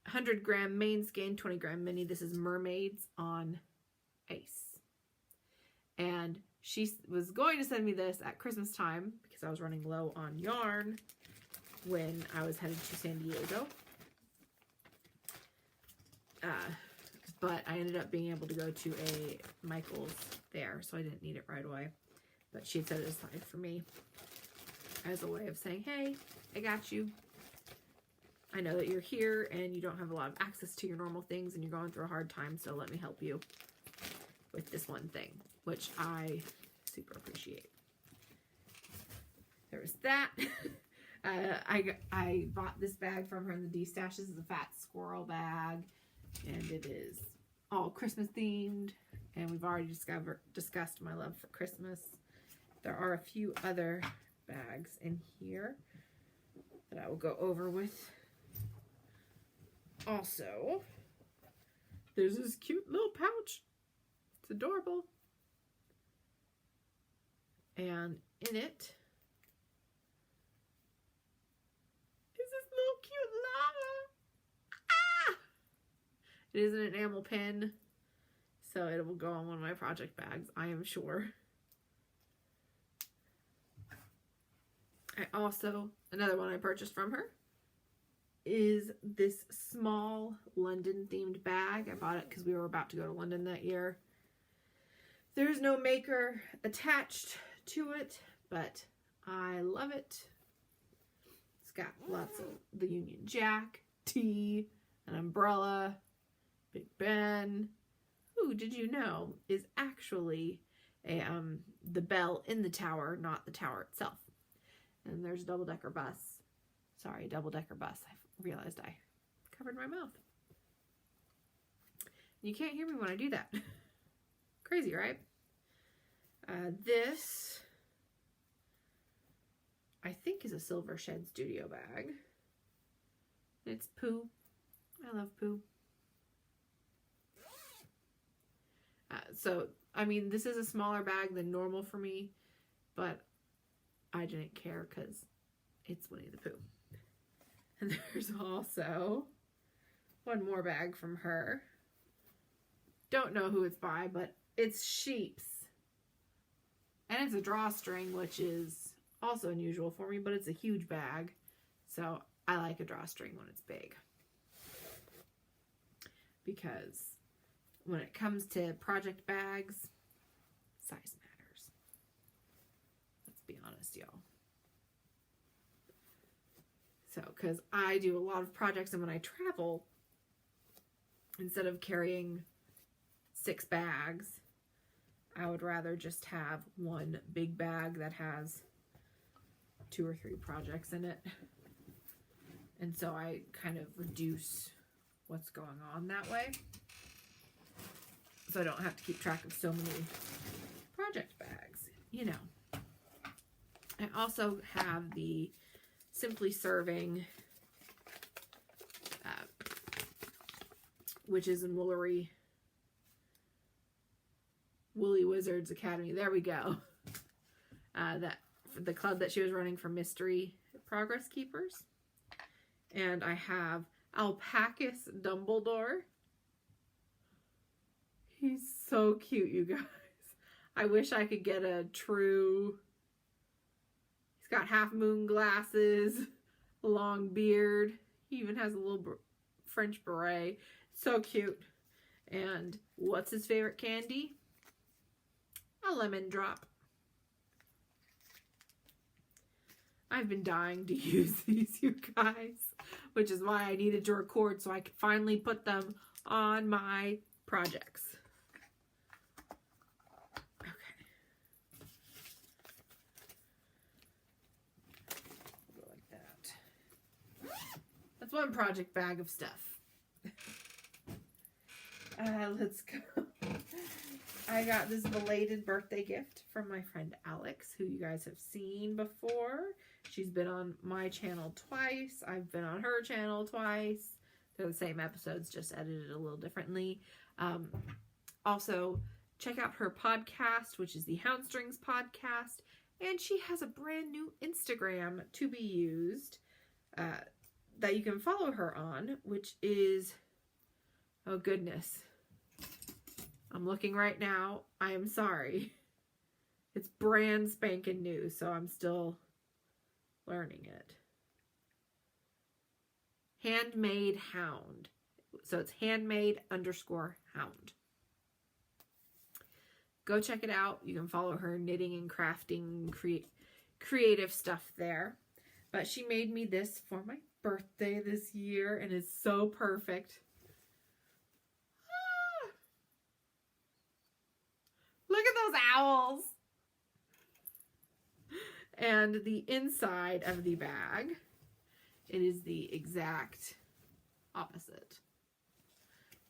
100 gram main skein, 20 gram mini. This is Mermaids on Ice. And she was going to send me this at Christmas time because I was running low on yarn when I was headed to San Diego. But I ended up being able to go to a Michael's there, so I didn't need it right away. But she had set it aside for me as a way of saying, hey, I got you. I know that you're here and you don't have a lot of access to your normal things and you're going through a hard time, so let me help you with this one thing, which I super appreciate. There was that. I bought this bag from her in the D-Stash. This is a fat squirrel bag, and it is all Christmas themed, and we've already discussed my love for Christmas. There are a few other bags in here that I will go over with. Also, there's this cute little pouch. It's adorable. And in it is this little cute llama. Ah! It is an enamel pin, so it will go on one of my project bags, I am sure. I also, another one I purchased from her is this small London themed bag. I bought it because we were about to go to London that year. There's no maker attached to it, but I love it. It's got lots of the Union Jack, tea, an umbrella, Big Ben, who did you know is actually the bell in the tower, not the tower itself. And there's a double-decker bus. Sorry, double-decker bus. I realized I covered my mouth. You can't hear me when I do that. Crazy, right? This I think is a Silver Shed Studio bag. It's Pooh. I love Pooh. So, I mean, this is a smaller bag than normal for me, but I didn't care because it's Winnie the Pooh. And there's also one more bag from her. Don't know who it's by, but it's Sheep's. And it's a drawstring, which is also unusual for me, but it's a huge bag. So I like a drawstring when it's big. Because when it comes to project bags, size matters. Let's be honest, y'all. So, because I do a lot of projects, and when I travel, instead of carrying 6 bags, I would rather just have one big bag that has 2 or 3 projects in it. And so I kind of reduce what's going on that way. So I don't have to keep track of so many project bags, you know. I also have the Simply Serving, which is in Woolly Wizards Academy. There we go. That the club that she was running for Mystery Progress Keepers. And I have Alpacus Dumbledore. He's so cute, you guys. I wish I could get a true... He's got half moon glasses, a long beard. He even has a little French beret. So cute. And what's his favorite candy? A lemon drop. I've been dying to use these, you guys, which is why I needed to record so I could finally put them on my projects. Okay. Go like that. That's one project bag of stuff. Let's go. I got this belated birthday gift from my friend Alex, who you guys have seen before. She's been on my channel twice. I've been on her channel twice. They're the same episodes, just edited a little differently. Also, check out her podcast, which is the Houndstrings podcast. And she has a brand new Instagram to be used that you can follow her on, which is, oh goodness. I'm looking right now. I am sorry. It's brand spanking new, so I'm still learning it. Handmade Hound. So it's handmade_hound. Go check it out. You can follow her knitting and crafting, creative stuff there. But she made me this for my birthday this year, and it's so perfect. Look at those owls. And the inside of the bag, it is the exact opposite.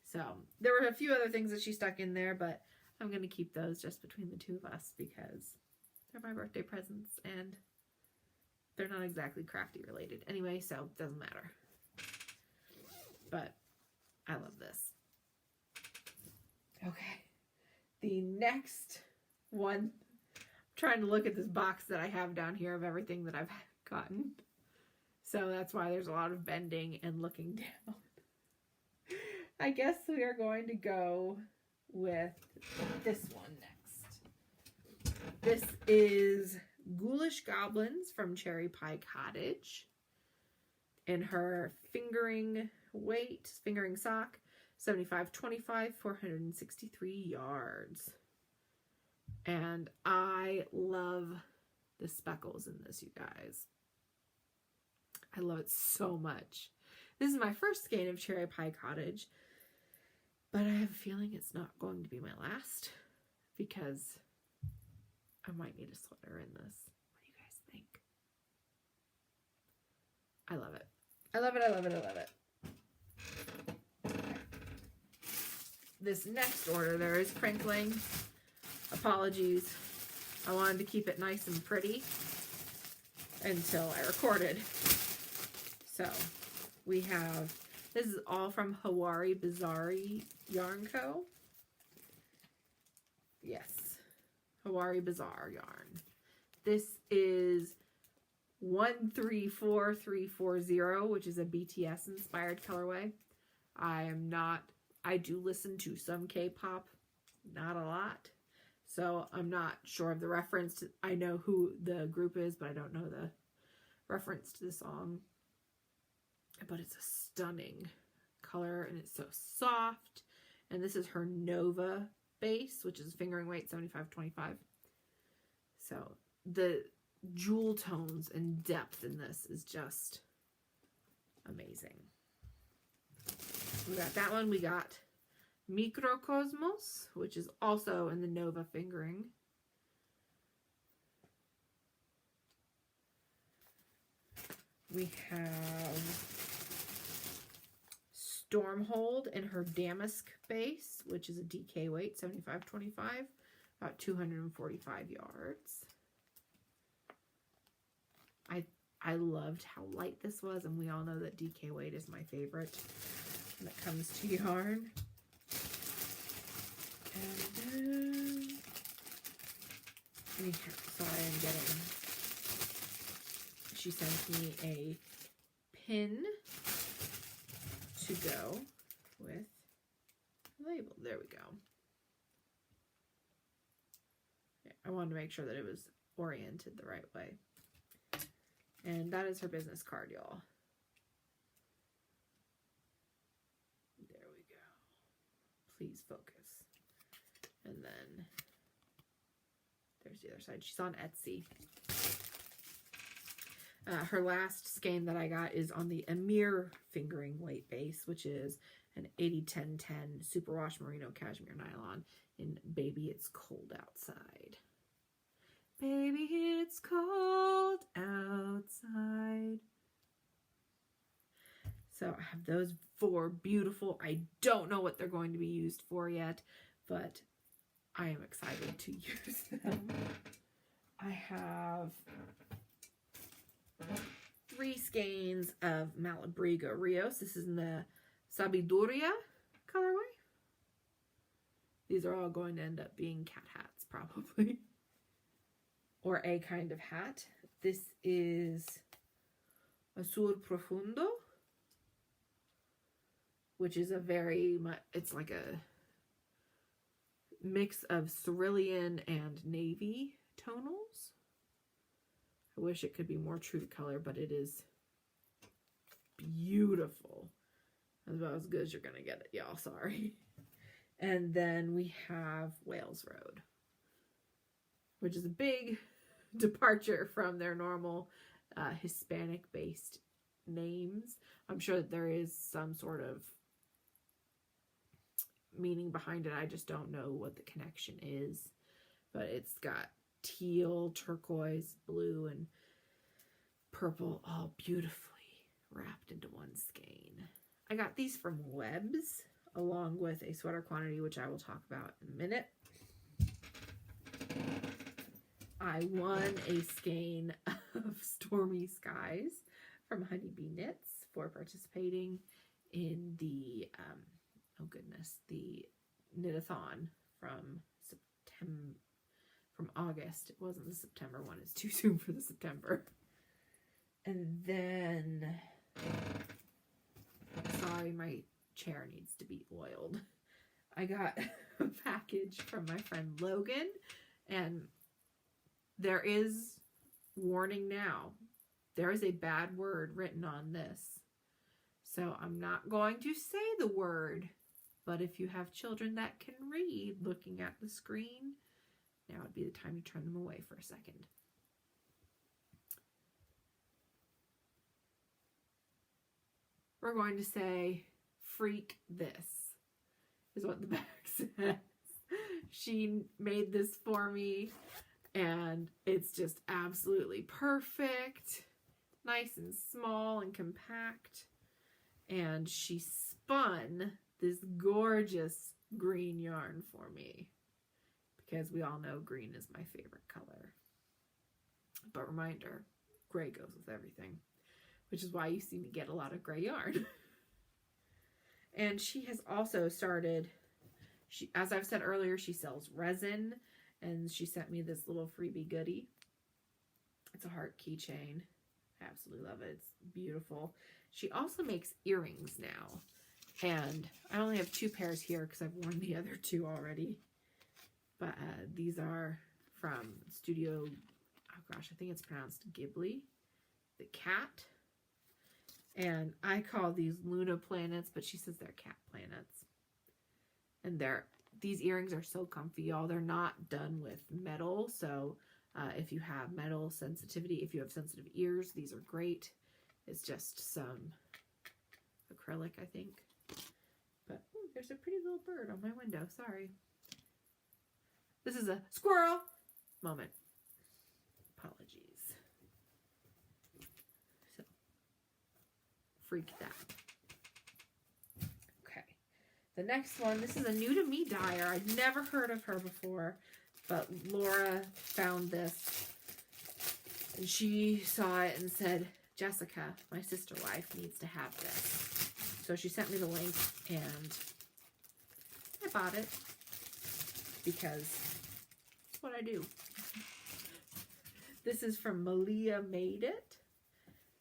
So there were a few other things that she stuck in there, but I'm going to keep those just between the two of us because they're my birthday presents and they're not exactly crafty related anyway, so it doesn't matter. But I love this. Okay. The next one, I'm trying to look at this box that I have down here of everything that I've gotten. So that's why there's a lot of bending and looking down. I guess we are going to go with this one next. This is Ghoulish Goblins from Cherry Pie Cottage. In her fingering sock. 75-25, 463 yards. And I love the speckles in this, you guys. I love it so much. This is my first skein of Cherry Pie Cottage, but I have a feeling it's not going to be my last because I might need a sweater in this. What do you guys think? I love it. I love it, I love it, I love it. This next order, there is crinkling. Apologies. I wanted to keep it nice and pretty. until I recorded. So we have, this is all from Hawari Bizarre Yarn Co. Yes, Hawari Bizarre Yarn. This is 134340, which is a BTS inspired colorway. I do listen to some K-pop, not a lot. So I'm not sure of the reference. I know who the group is, but I don't know the reference to the song. But it's a stunning color, and it's so soft. And this is her Nova base, which is fingering weight 75/25. So the jewel tones and depth in this is just amazing. We got that one. We got Microcosmos, which is also in the Nova fingering. We have Stormhold in her Damask base, which is a DK weight, 75/25, about 245 yards. I loved how light this was, and we all know that DK weight is my favorite when it comes to yarn. And then we have, she sent me a pin to go with the label. There we go. I wanted to make sure that it was oriented the right way. And that is her business card, y'all. There we go. Please focus. And then there's the other side. She's on Etsy. Her last skein that I got is on the Amir fingering weight base, which is an 80-10-10 superwash merino cashmere nylon in Baby It's Cold Outside. Baby, it's cold outside. So I have those 4 beautiful. I don't know what they're going to be used for yet, but I am excited to use them. I have 3 skeins of Malabrigo Rios. This is in the Sabiduria colorway. These are all going to end up being cat hats, probably. Or a kind of hat. This is Azul Profundo, which is a very much, it's like a mix of cerulean and navy tonals. I wish it could be more true to color, but it is beautiful. That's about as good as you're gonna get it, y'all. Sorry. And then we have Wales Road, which is a big departure from their normal Hispanic-based names. I'm sure that there is some sort of meaning behind it. I just don't know what the connection is. But it's got teal, turquoise, blue, and purple all beautifully wrapped into one skein. I got these from Webs along with a sweater quantity, which I will talk about in a minute. I won a skein of Stormy Skies from Honeybee Knits for participating in the, the knit-a-thon from August. It wasn't the September one. It's too soon for the September. And then, sorry, my chair needs to be oiled. I got a package from my friend Logan, and there is warning now. There is a bad word written on this. So I'm not going to say the word, but if you have children that can read looking at the screen, now would be the time to turn them away for a second. We're going to say, freak this, is what the back says. She made this for me, and it's just absolutely perfect. Nice and small and compact. And she spun this gorgeous green yarn for me, because we all know green is my favorite color. But reminder, gray goes with everything, which is why you see me get a lot of gray yarn. And she has also started, as I've said earlier, she sells resin, and she sent me this little freebie goodie. It's a heart keychain. I absolutely love it. It's beautiful. She also makes earrings now. And I only have 2 pairs here because I've worn the other 2 already. But these are from Studio, oh gosh, I think it's pronounced Ghibli, the cat. And I call these Luna planets, but she says they're cat planets. And these earrings are so comfy, y'all. They're not done with metal, so if you have metal sensitivity, if you have sensitive ears, these are great. It's just some acrylic, I think. But ooh, there's a pretty little bird on my window. Sorry. This is a squirrel moment. Apologies. So, freaked out. Okay. The next one, this is a new to me dyer. I'd never heard of her before, but Laura found this and she saw it and said, Jessica, my sister wife, needs to have this. So she sent me the link and I bought it because it's what I do. This is from Malia Made It.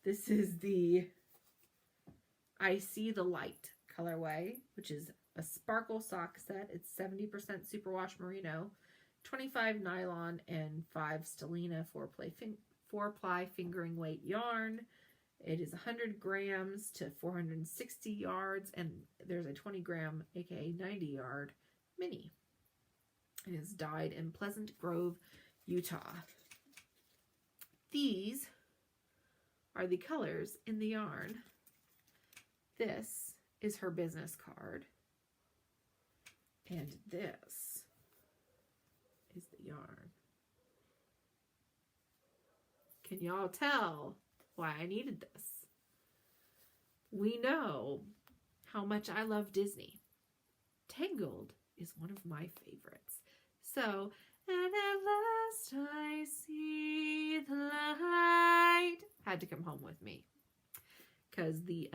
This is the I See the Light colorway, which is a sparkle sock set. It's 70% superwash merino, 25 nylon, and 5 stellina 4-ply fingering weight yarn. It is 100 grams to 460 yards, and there's a 20 gram, aka 90 yard mini. It is dyed in Pleasant Grove, Utah. These are the colors in the yarn. This is her business card. And this is the yarn. Can y'all tell why I needed this? We know how much I love Disney. Tangled is one of my favorites. So, and at last I see the light. Had to come home with me. Because the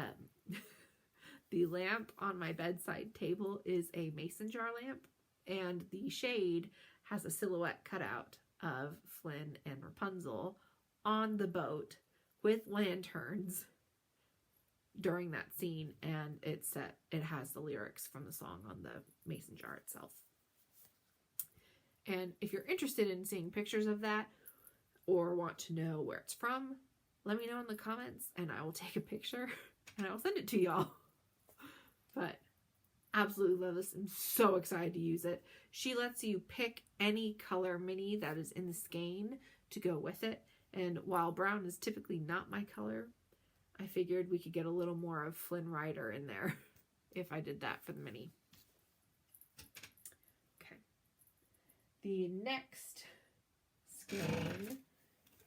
lamp on my bedside table is a mason jar lamp. And the shade has a silhouette cutout of Flynn and Rapunzel on the boat with lanterns during that scene, and it has the lyrics from the song on the mason jar itself. And if you're interested in seeing pictures of that or want to know where it's from, let me know in the comments and I will take a picture and I will send it to y'all. But absolutely love this. I'm so excited to use it. She lets you pick any color mini that is in the skein to go with it. And while brown is typically not my color, I figured we could get a little more of Flynn Rider in there if I did that for the mini. Okay. The next skein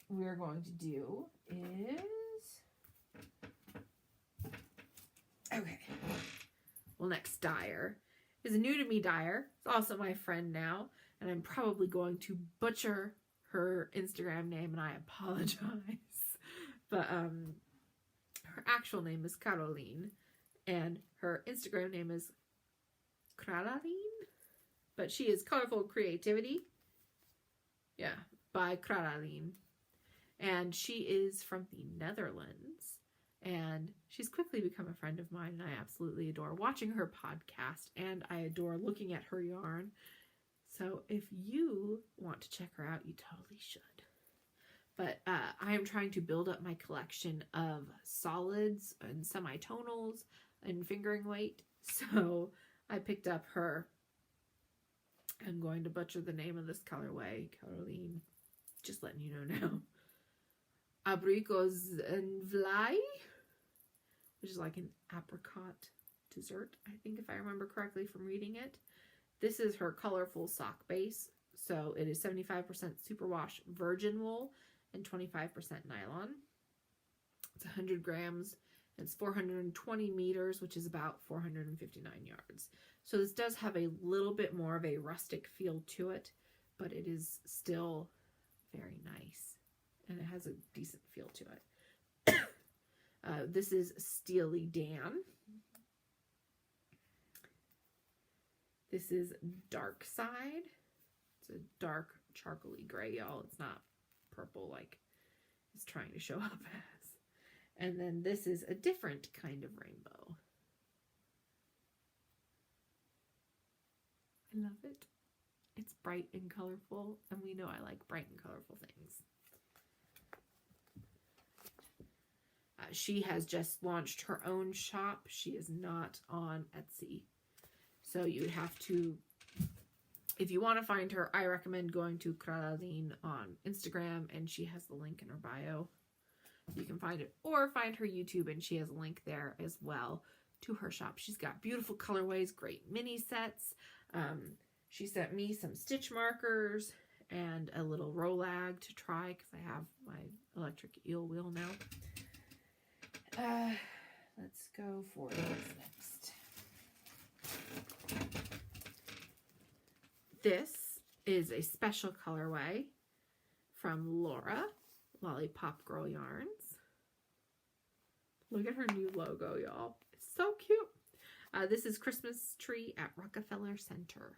we're going to do is... Okay. Well, next dyer is a new to me dyer. It's also my friend now, and I'm probably going to butcher her Instagram name, and I apologize. But her actual name is Caroline, and her Instagram name is Kralarine, but she is Colorful Creativity. Yeah, by Kralarine. And she is from the Netherlands. And she's quickly become a friend of mine, and I absolutely adore watching her podcast, and I adore looking at her yarn. So if you want to check her out, you totally should. But I am trying to build up my collection of solids and semi-tonals and fingering weight. So I picked up her. I'm going to butcher the name of this colorway, Caroline. Just letting you know now. Abricos en Vlaai, which is like an apricot dessert, I think, if I remember correctly from reading it. This is her colorful sock base. So it is 75% superwash virgin wool and 25% nylon. It's 100 grams. And it's 420 meters, which is about 459 yards. So this does have a little bit more of a rustic feel to it, but it is still very nice and it has a decent feel to it. This is Steely Dan. This is Dark Side. It's a dark charcoaly gray, y'all. It's not purple like it's trying to show up as. And then this is a different kind of rainbow. I love it. It's bright and colorful, and we know I like bright and colorful things. She has just launched her own shop. She is not on Etsy. So you would have to, if you want to find her, I recommend going to Kraladine on Instagram, and she has the link in her bio. You can find it, or find her YouTube, and she has a link there as well to her shop. She's got beautiful colorways, great mini sets. She sent me some stitch markers and a little Rolag to try because I have my electric eel wheel now. Let's go for this next. This is a special colorway from Laura, Lollipop Girl Yarns. Look at her new logo, y'all. It's so cute. This is Christmas Tree at Rockefeller Center.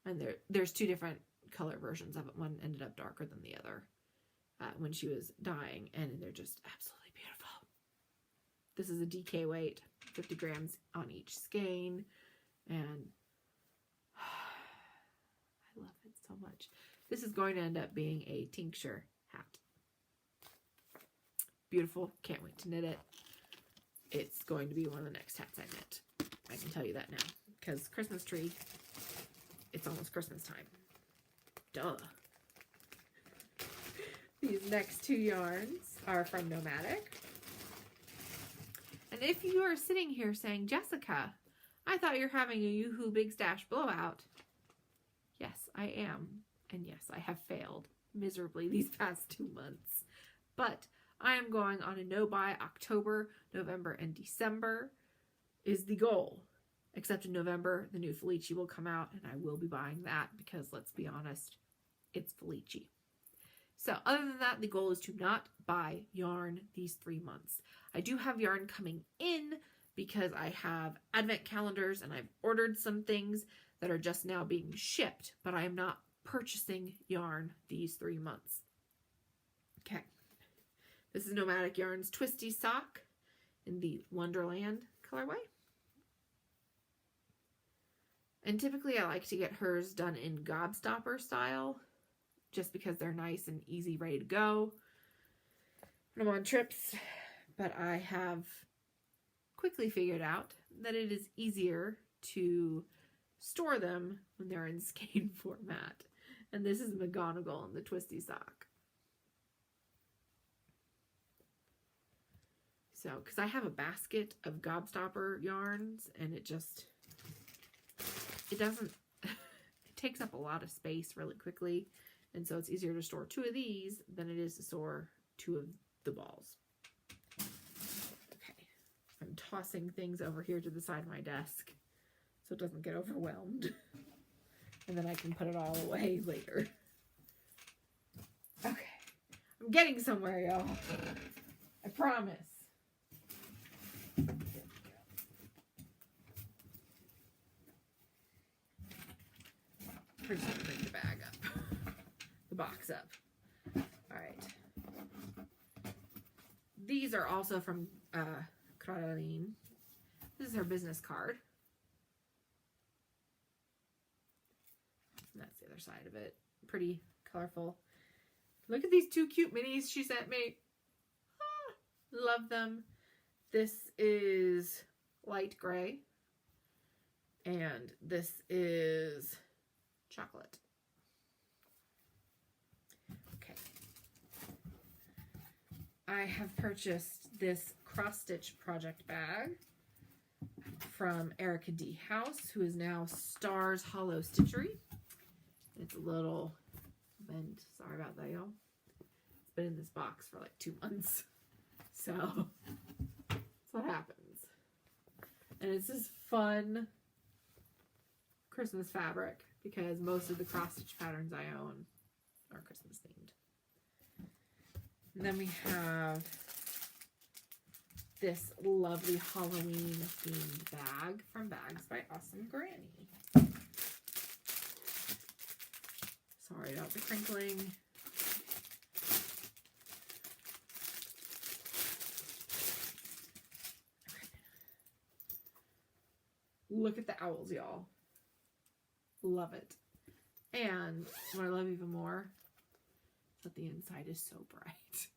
And there's two different color versions of it. One ended up darker than the other when she was dyeing, and they're just absolutely beautiful. This is a DK weight, 50 grams on each skein, and I love it so much. This is going to end up being a tincture hat. Beautiful. Can't wait to knit it. It's going to be one of the next hats I knit. I can tell you that now, because Christmas tree, it's almost Christmas time. Duh. These next two yarns are from Nomadic. And if you are sitting here saying, Jessica, I thought you're having a Yoo-Hoo Big Stash blowout. Yes, I am. And yes, I have failed miserably these past 2 months. But I am going on a no-buy October, November, and December is the goal. Except in November, the new Felici will come out, and I will be buying that because, let's be honest, it's Felici. So other than that, the goal is to not buy yarn these 3 months. I do have yarn coming in because I have advent calendars and I've ordered some things that are just now being shipped, but I am not purchasing yarn these 3 months. Okay. This is Nomadic Yarn's Twisty Sock in the Wonderland colorway. And typically I like to get hers done in gobstopper style, just because they're nice and easy, ready to go when I'm on trips. But I have quickly figured out that it is easier to store them when they're in skein format. And this is McGonagall in the Twisty Sock. So, because I have a basket of gobstopper yarns, and it doesn't, it takes up a lot of space really quickly. And so it's easier to store 2 of these than it is to store 2 of the balls. Okay. I'm tossing things over here to the side of my desk so it doesn't get overwhelmed. And then I can put it all away later. Okay. I'm getting somewhere, y'all. I promise. We're just gonna bring the bag up. The box up. Alright. These are also from Kraladine. This is her business card. And that's the other side of it. Pretty colorful. Look at these 2 cute minis she sent me. Ah, love them. This is light gray. And this is chocolate. Okay. I have purchased this cross-stitch project bag from Erica D. House, who is now Stars Hollow Stitchery. It's a little bent. Sorry about that, y'all. It's been in this box for like 2 months. So, that's what happens. And it's this fun Christmas fabric because most of the cross-stitch patterns I own are Christmas themed. And then we have this lovely Halloween themed bag from Bags by Awesome Granny. Sorry about the crinkling. Okay. Look at the owls, y'all. Love it. And what I love even more is that the inside is so bright.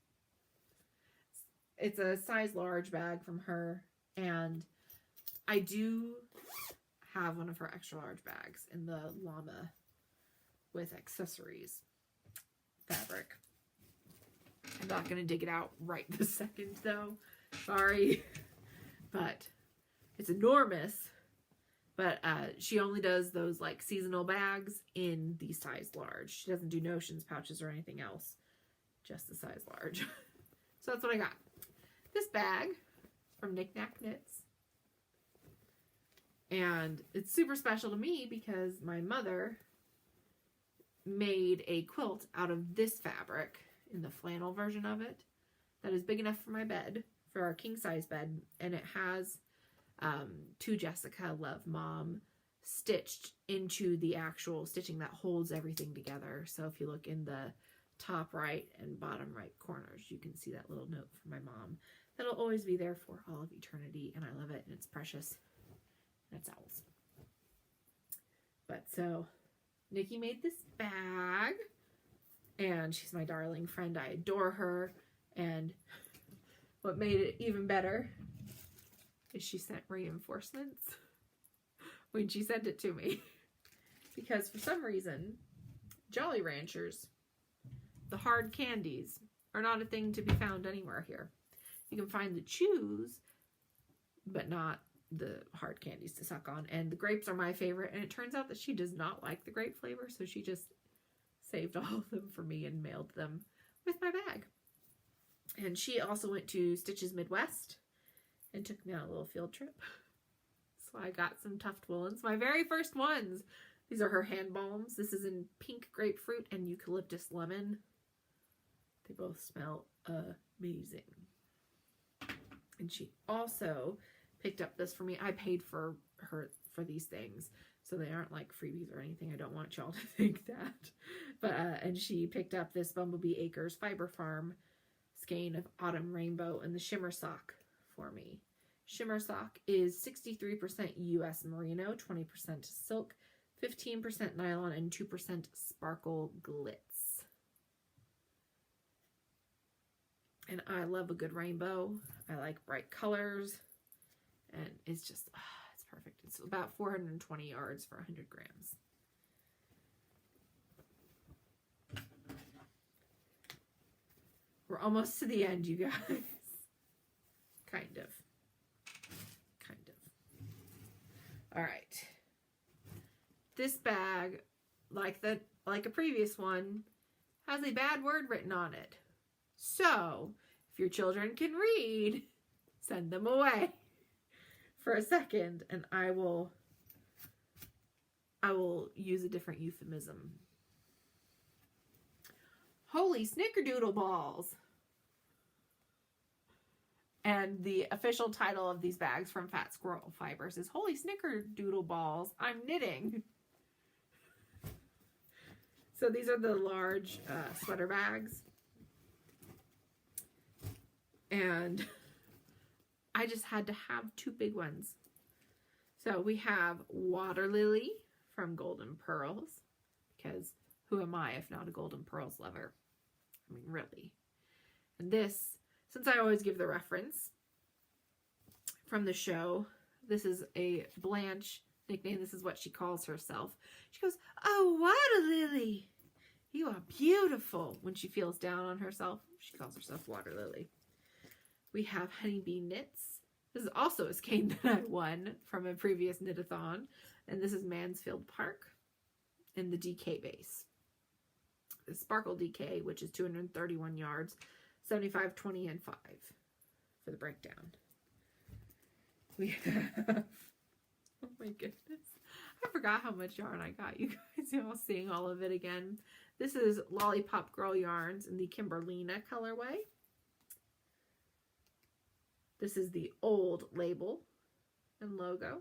It's a size large bag from her, and I do have one of her extra large bags in the llama with accessories fabric. I'm not going to dig it out right this second though. Sorry. But it's enormous. But she only does those like seasonal bags in the size large. She doesn't do notions, pouches, or anything else. Just the size large. So that's what I got. This bag is from Knick Knack Knits. And it's super special to me because my mother made a quilt out of this fabric in the flannel version of it that is big enough for my bed, for our king size bed. And it has To Jessica, Love Mom stitched into the actual stitching that holds everything together. So if you look in the top right and bottom right corners, you can see that little note from my mom. That'll always be there for all of eternity, and I love it, and it's precious. And it's owls. But so, Nikki made this bag, and she's my darling friend. I adore her, and what made it even better is she sent reinforcements when she sent it to me. Because for some reason, Jolly Ranchers, the hard candies, are not a thing to be found anywhere here. You can find the chews, but not the hard candies to suck on. And the grapes are my favorite. And it turns out that she does not like the grape flavor. So she just saved all of them for me and mailed them with my bag. And she also went to Stitches Midwest and took me on a little field trip. So I got some tuft woolens. My very first ones. These are her hand balms. This is in pink grapefruit and eucalyptus lemon. They both smell amazing. And she also picked up this for me. I paid for her for these things, so they aren't like freebies or anything. I don't want y'all to think that. But and she picked up this Bumblebee Acres Fiber Farm skein of Autumn Rainbow and the Shimmer Sock for me. Shimmer Sock is 63% US Merino, 20% silk, 15% nylon, and 2% sparkle glitz. And I love a good rainbow. I like bright colors. And it's just, it's perfect. It's about 420 yards for 100 grams. We're almost to the end, you guys. Kind of. All right. This bag, like a previous one, has a bad word written on it. So, if your children can read, send them away for a second, and I will use a different euphemism. Holy snickerdoodle balls! And the official title of these bags from Fat Squirrel Fibers is Holy Snickerdoodle Balls, I'm knitting. So these are the large sweater bags. And I just had to have two big ones. So we have Water Lily from Golden Pearls, because who am I if not a Golden Pearls lover? I mean, really. And this, since I always give the reference from the show, this is a Blanche nickname. This is what she calls herself. She goes, "Oh, Water Lily, you are beautiful." When she feels down on herself, she calls herself Water Lily. We have Honeybee Knits. This is also a skein that I won from a previous knit-a-thon. And this is Mansfield Park in the DK base. The Sparkle DK, which is 231 yards, 75, 20, and 5 for the breakdown. We have, oh my goodness. I forgot how much yarn I got, you guys. You're all seeing all of it again. This is Lollipop Girl Yarns in the Kimberlina colorway. This is the old label and logo.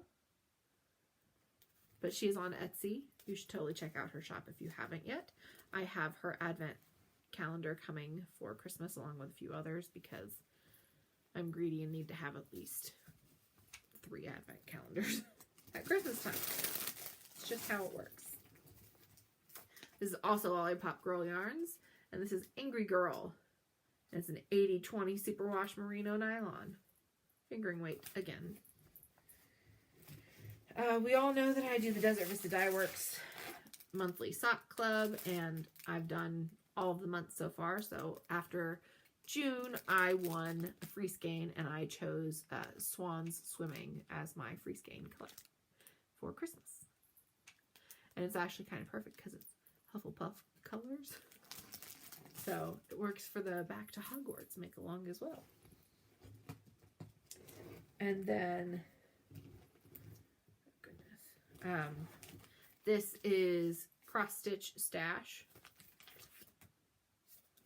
But she's on Etsy. You should totally check out her shop if you haven't yet. I have her advent calendar coming for Christmas along with a few others because I'm greedy and need to have at least 3 advent calendars at Christmas time. It's just how it works. This is also Lollipop Girl Yarns, and this is Angry Girl. And it's an 80/20 superwash merino nylon. Fingering weight again. We all know that I do the Desert Vista Dye Works monthly sock club, and I've done all of the months so far. So after June, I won a free skein, and I chose Swans Swimming as my free skein color for Christmas. And it's actually kind of perfect because it's Hufflepuff colors. So it works for the Back to Hogwarts make along as well. And then, this is Cross Stitch Stash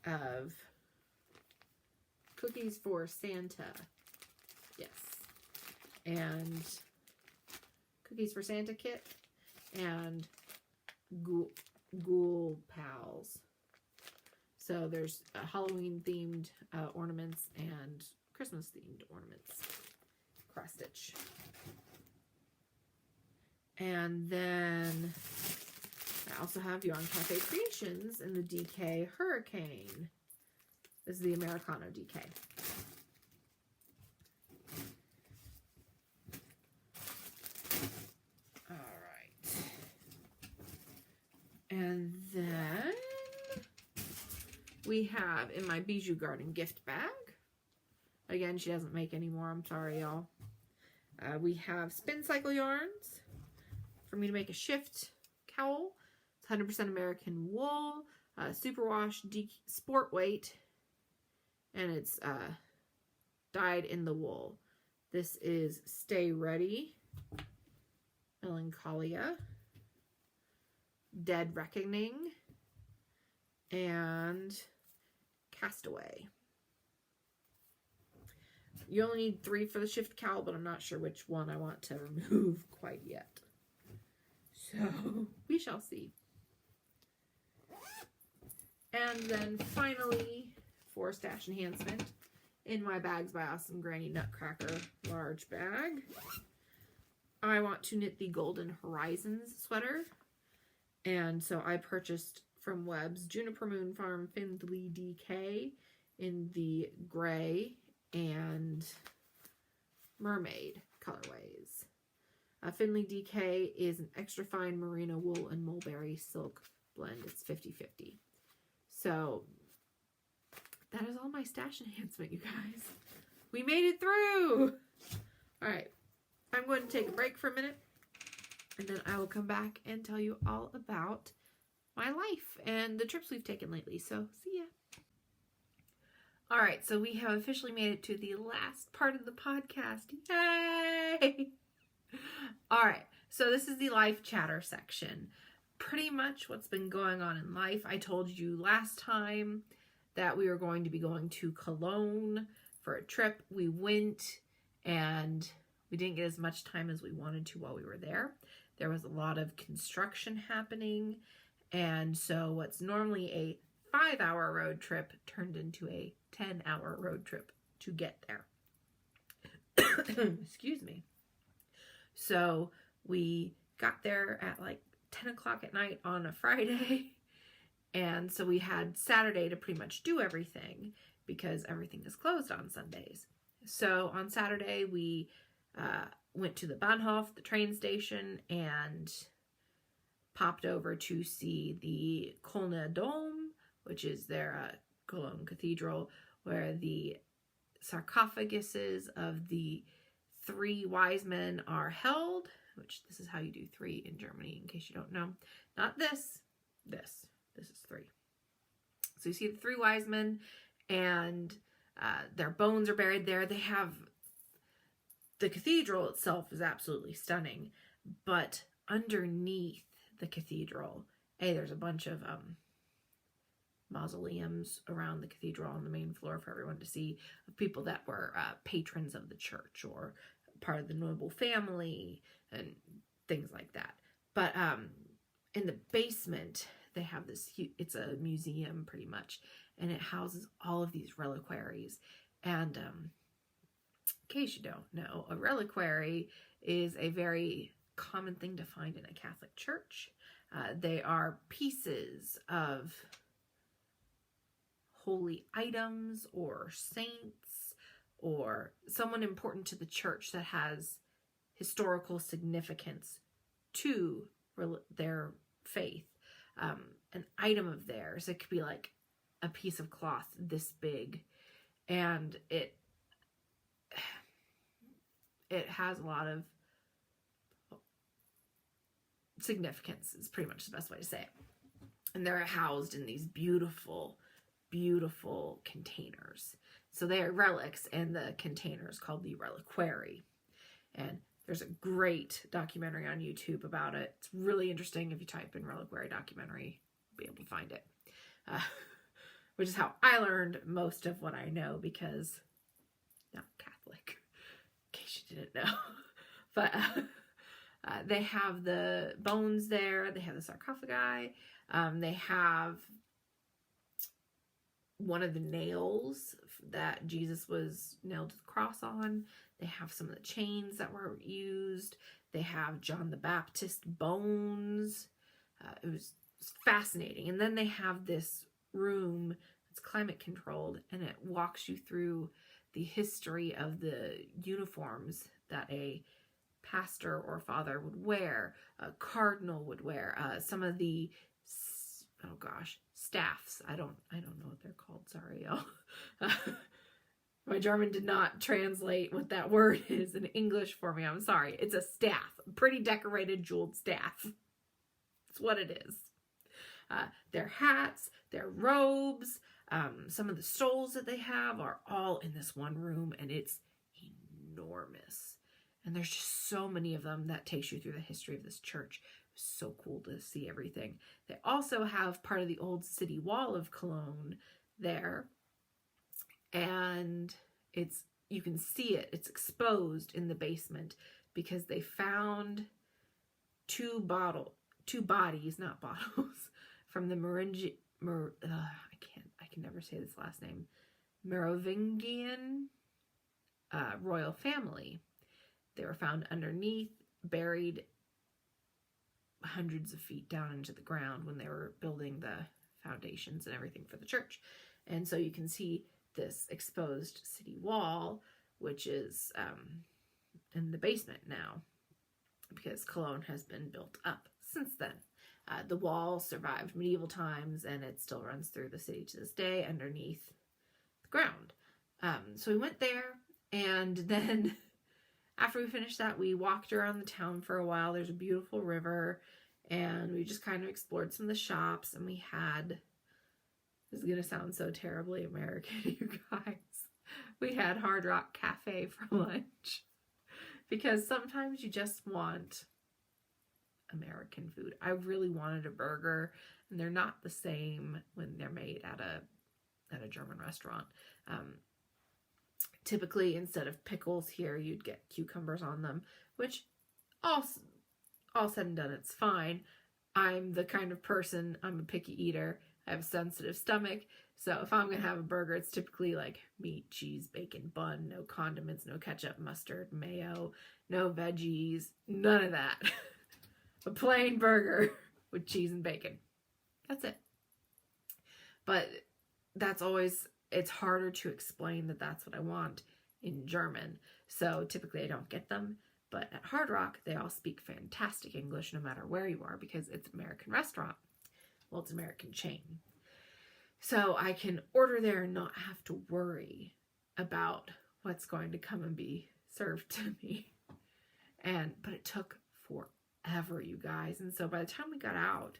of Cookies for Santa. Yes. And Cookies for Santa kit and Ghoul Pals. So there's Halloween themed ornaments and Christmas themed ornaments. Cross stitch. And then I also have Yarn Cafe Creations in the DK Hurricane. This is the Americano DK. All right. And then we have in my Bijou Garden gift bag. Again, she doesn't make any more. I'm sorry, y'all. We have Spin Cycle yarns for me to make a shift cowl. It's 100% American wool, superwash sport weight, and it's dyed in the wool. This is Stay Ready, Melancholia, Dead Reckoning, and Castaway. You only need 3 for the shift cowl, but I'm not sure which one I want to remove quite yet. So, we shall see. And then finally, for stash enhancement, in my Bags by Awesome Granny Nutcracker large bag, I want to knit the Golden Horizons sweater. And so I purchased from Webb's Juniper Moon Farm Findley DK in the gray and mermaid colorways. Finley DK is an extra fine merino wool and mulberry silk blend. It's 50/50. So that is all my stash enhancement, you guys. We made it through. All right, I'm going to take a break for a minute, and then I will come back and tell you all about my life and the trips we've taken lately. So see ya. All right, so we have officially made it to the last part of the podcast. Yay! All right, so this is the life chatter section. Pretty much what's been going on in life. I told you last time that we were going to be going to Cologne for a trip. We went, and we didn't get as much time as we wanted to while we were there. There was a lot of construction happening, and so what's normally a 5-hour road trip turned into a 10-hour road trip to get there. Excuse me. So we got there at like 10 o'clock at night on a Friday. And so we had Saturday to pretty much do everything because everything is closed on Sundays. So on Saturday, we went to the Bahnhof, the train station, and popped over to see the Kölner Dom, which is their Cologne Cathedral, where the sarcophaguses of the 3 wise men are held, which this is how you do 3 in Germany, in case you don't know. Not this. This is 3. So you see the 3 wise men, and their bones are buried there. They have, the cathedral itself is absolutely stunning, but underneath the cathedral, there's a bunch of mausoleums around the cathedral on the main floor for everyone to see, of people that were patrons of the church or part of the noble family and things like that. But in the basement, they have this it's a museum pretty much, and it houses all of these reliquaries. And in case you don't know, a reliquary is a very common thing to find in a Catholic church. They are pieces of holy items or saints or someone important to the church that has historical significance to their faith. An item of theirs, it could be like a piece of cloth this big, and it has a lot of significance, is pretty much the best way to say it. And they're housed in these beautiful, beautiful containers. So they are relics, and the container is called the reliquary. And there's a great documentary on YouTube about it. It's really interesting. If you type in reliquary documentary, you'll be able to find it. Which is how I learned most of what I know, because I'm not Catholic, in case you didn't know. But they have the bones there. They have the sarcophagi. They have one of the nails that Jesus was nailed to the cross on. They have some of the chains that were used. They have John the Baptist bones. It was fascinating. And then they have this room that's climate controlled, and it walks you through the history of the uniforms that a pastor or father would wear, a cardinal would wear, some of the staffs. I don't know what they're called. Sorry, y'all. My German did not translate what that word is in English for me. I'm sorry. It's a staff, a pretty decorated jeweled staff. That's what it is. Their hats, their robes, some of the stoles that they have are all in this one room, and it's enormous. And there's just so many of them that takes you through the history of this church. It was so cool to see everything. They also have part of the old city wall of Cologne there. And you can see it. It's exposed in the basement because they found two bodies, not bottles, from the I can never say this last name, Merovingian royal family. They were found underneath, buried hundreds of feet down into the ground when they were building the foundations and everything for the church. And so you can see this exposed city wall, which is in the basement now, because Cologne has been built up since then. The wall survived medieval times, and it still runs through the city to this day underneath the ground. So we went there, and then after we finished that, we walked around the town for a while. There's a beautiful river, and we just kind of explored some of the shops, and we had, this is going to sound so terribly American, you guys, we had Hard Rock Cafe for lunch, because sometimes you just want American food. I really wanted a burger, and they're not the same when they're made at a German restaurant. Typically, instead of pickles here, you'd get cucumbers on them, which all said and done, it's fine. I'm the kind of person, I'm a picky eater. I have a sensitive stomach. So if I'm going to have a burger, it's typically like meat, cheese, bacon, bun, no condiments, no ketchup, mustard, mayo, no veggies, none of that. A plain burger with cheese and bacon. That's it. But that's always, it's harder to explain that that's what I want in German. So typically I don't get them. But at Hard Rock, they all speak fantastic English no matter where you are, because it's an American restaurant. Well, it's an American chain. So I can order there and not have to worry about what's going to come and be served to me. But it took forever, you guys. And so by the time we got out,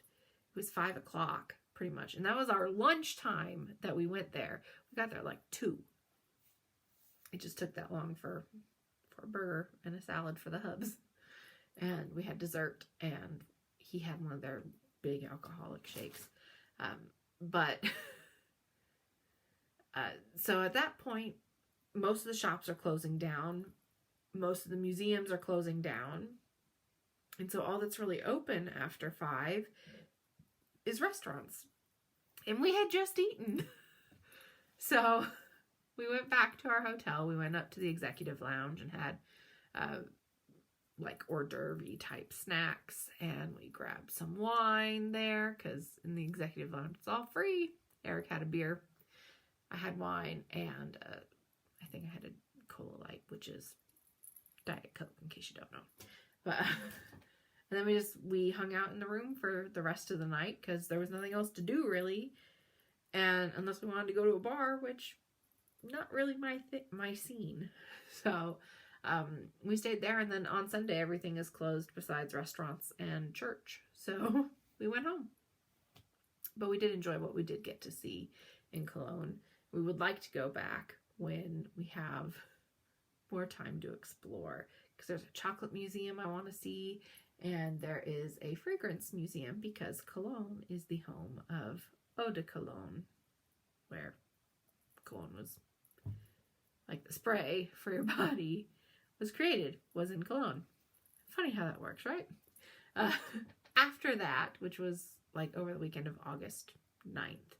it was 5 o'clock pretty much. And that was our lunch time that we went there. We got there like 2. It just took that long for a burger and a salad for the hubs. And we had dessert, and he had one of their big alcoholic shakes. But So at that point, most of the shops are closing down. Most of the museums are closing down. And so all that's really open after 5 is restaurants. And we had just eaten. So we went back to our hotel. We went up to the executive lounge and had like hors d'oeuvre type snacks. And we grabbed some wine there because in the executive lounge it's all free. Eric had a beer. I had wine, and I think I had a Cola Light, which is Diet Coke, in case you don't know. But and then we hung out in the room for the rest of the night because there was nothing else to do really, and unless we wanted to go to a bar, which not really my scene. So we stayed there, and then on Sunday everything is closed besides restaurants and church. So we went home. But we did enjoy what we did get to see in Cologne. We would like to go back when we have more time to explore, because there's a chocolate museum I want to see, and there is a fragrance museum because Cologne is the home of Eau de Cologne, where cologne was, like the spray for your body, was created, was in Cologne. Funny how that works, right? After that, which was like over the weekend of August 9th,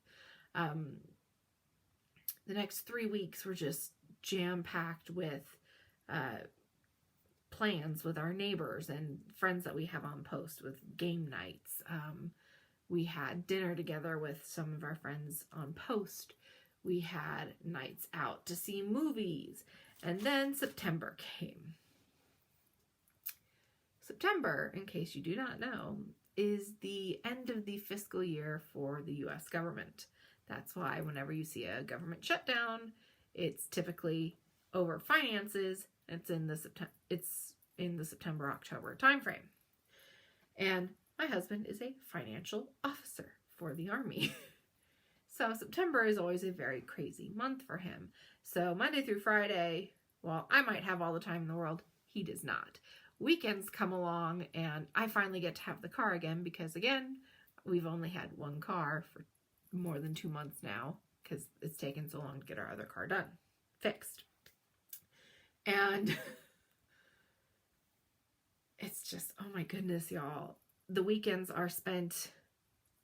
the next 3 weeks were just jam-packed with plans with our neighbors and friends that we have on post, with game nights. We had dinner together with some of our friends on post. We had nights out to see movies. And then September came. September, in case you do not know, is the end of the fiscal year for the U.S. government. That's why whenever you see a government shutdown, it's typically over finances. It's in the September-October timeframe. And my husband is a financial officer for the Army. So September is always a very crazy month for him. So Monday through Friday, well, I might have all the time in the world. He does not. Weekends come along and I finally get to have the car again because, again, we've only had one car for more than 2 months now because it's taken so long to get our other car fixed. And it's just, oh my goodness, y'all. The weekends are spent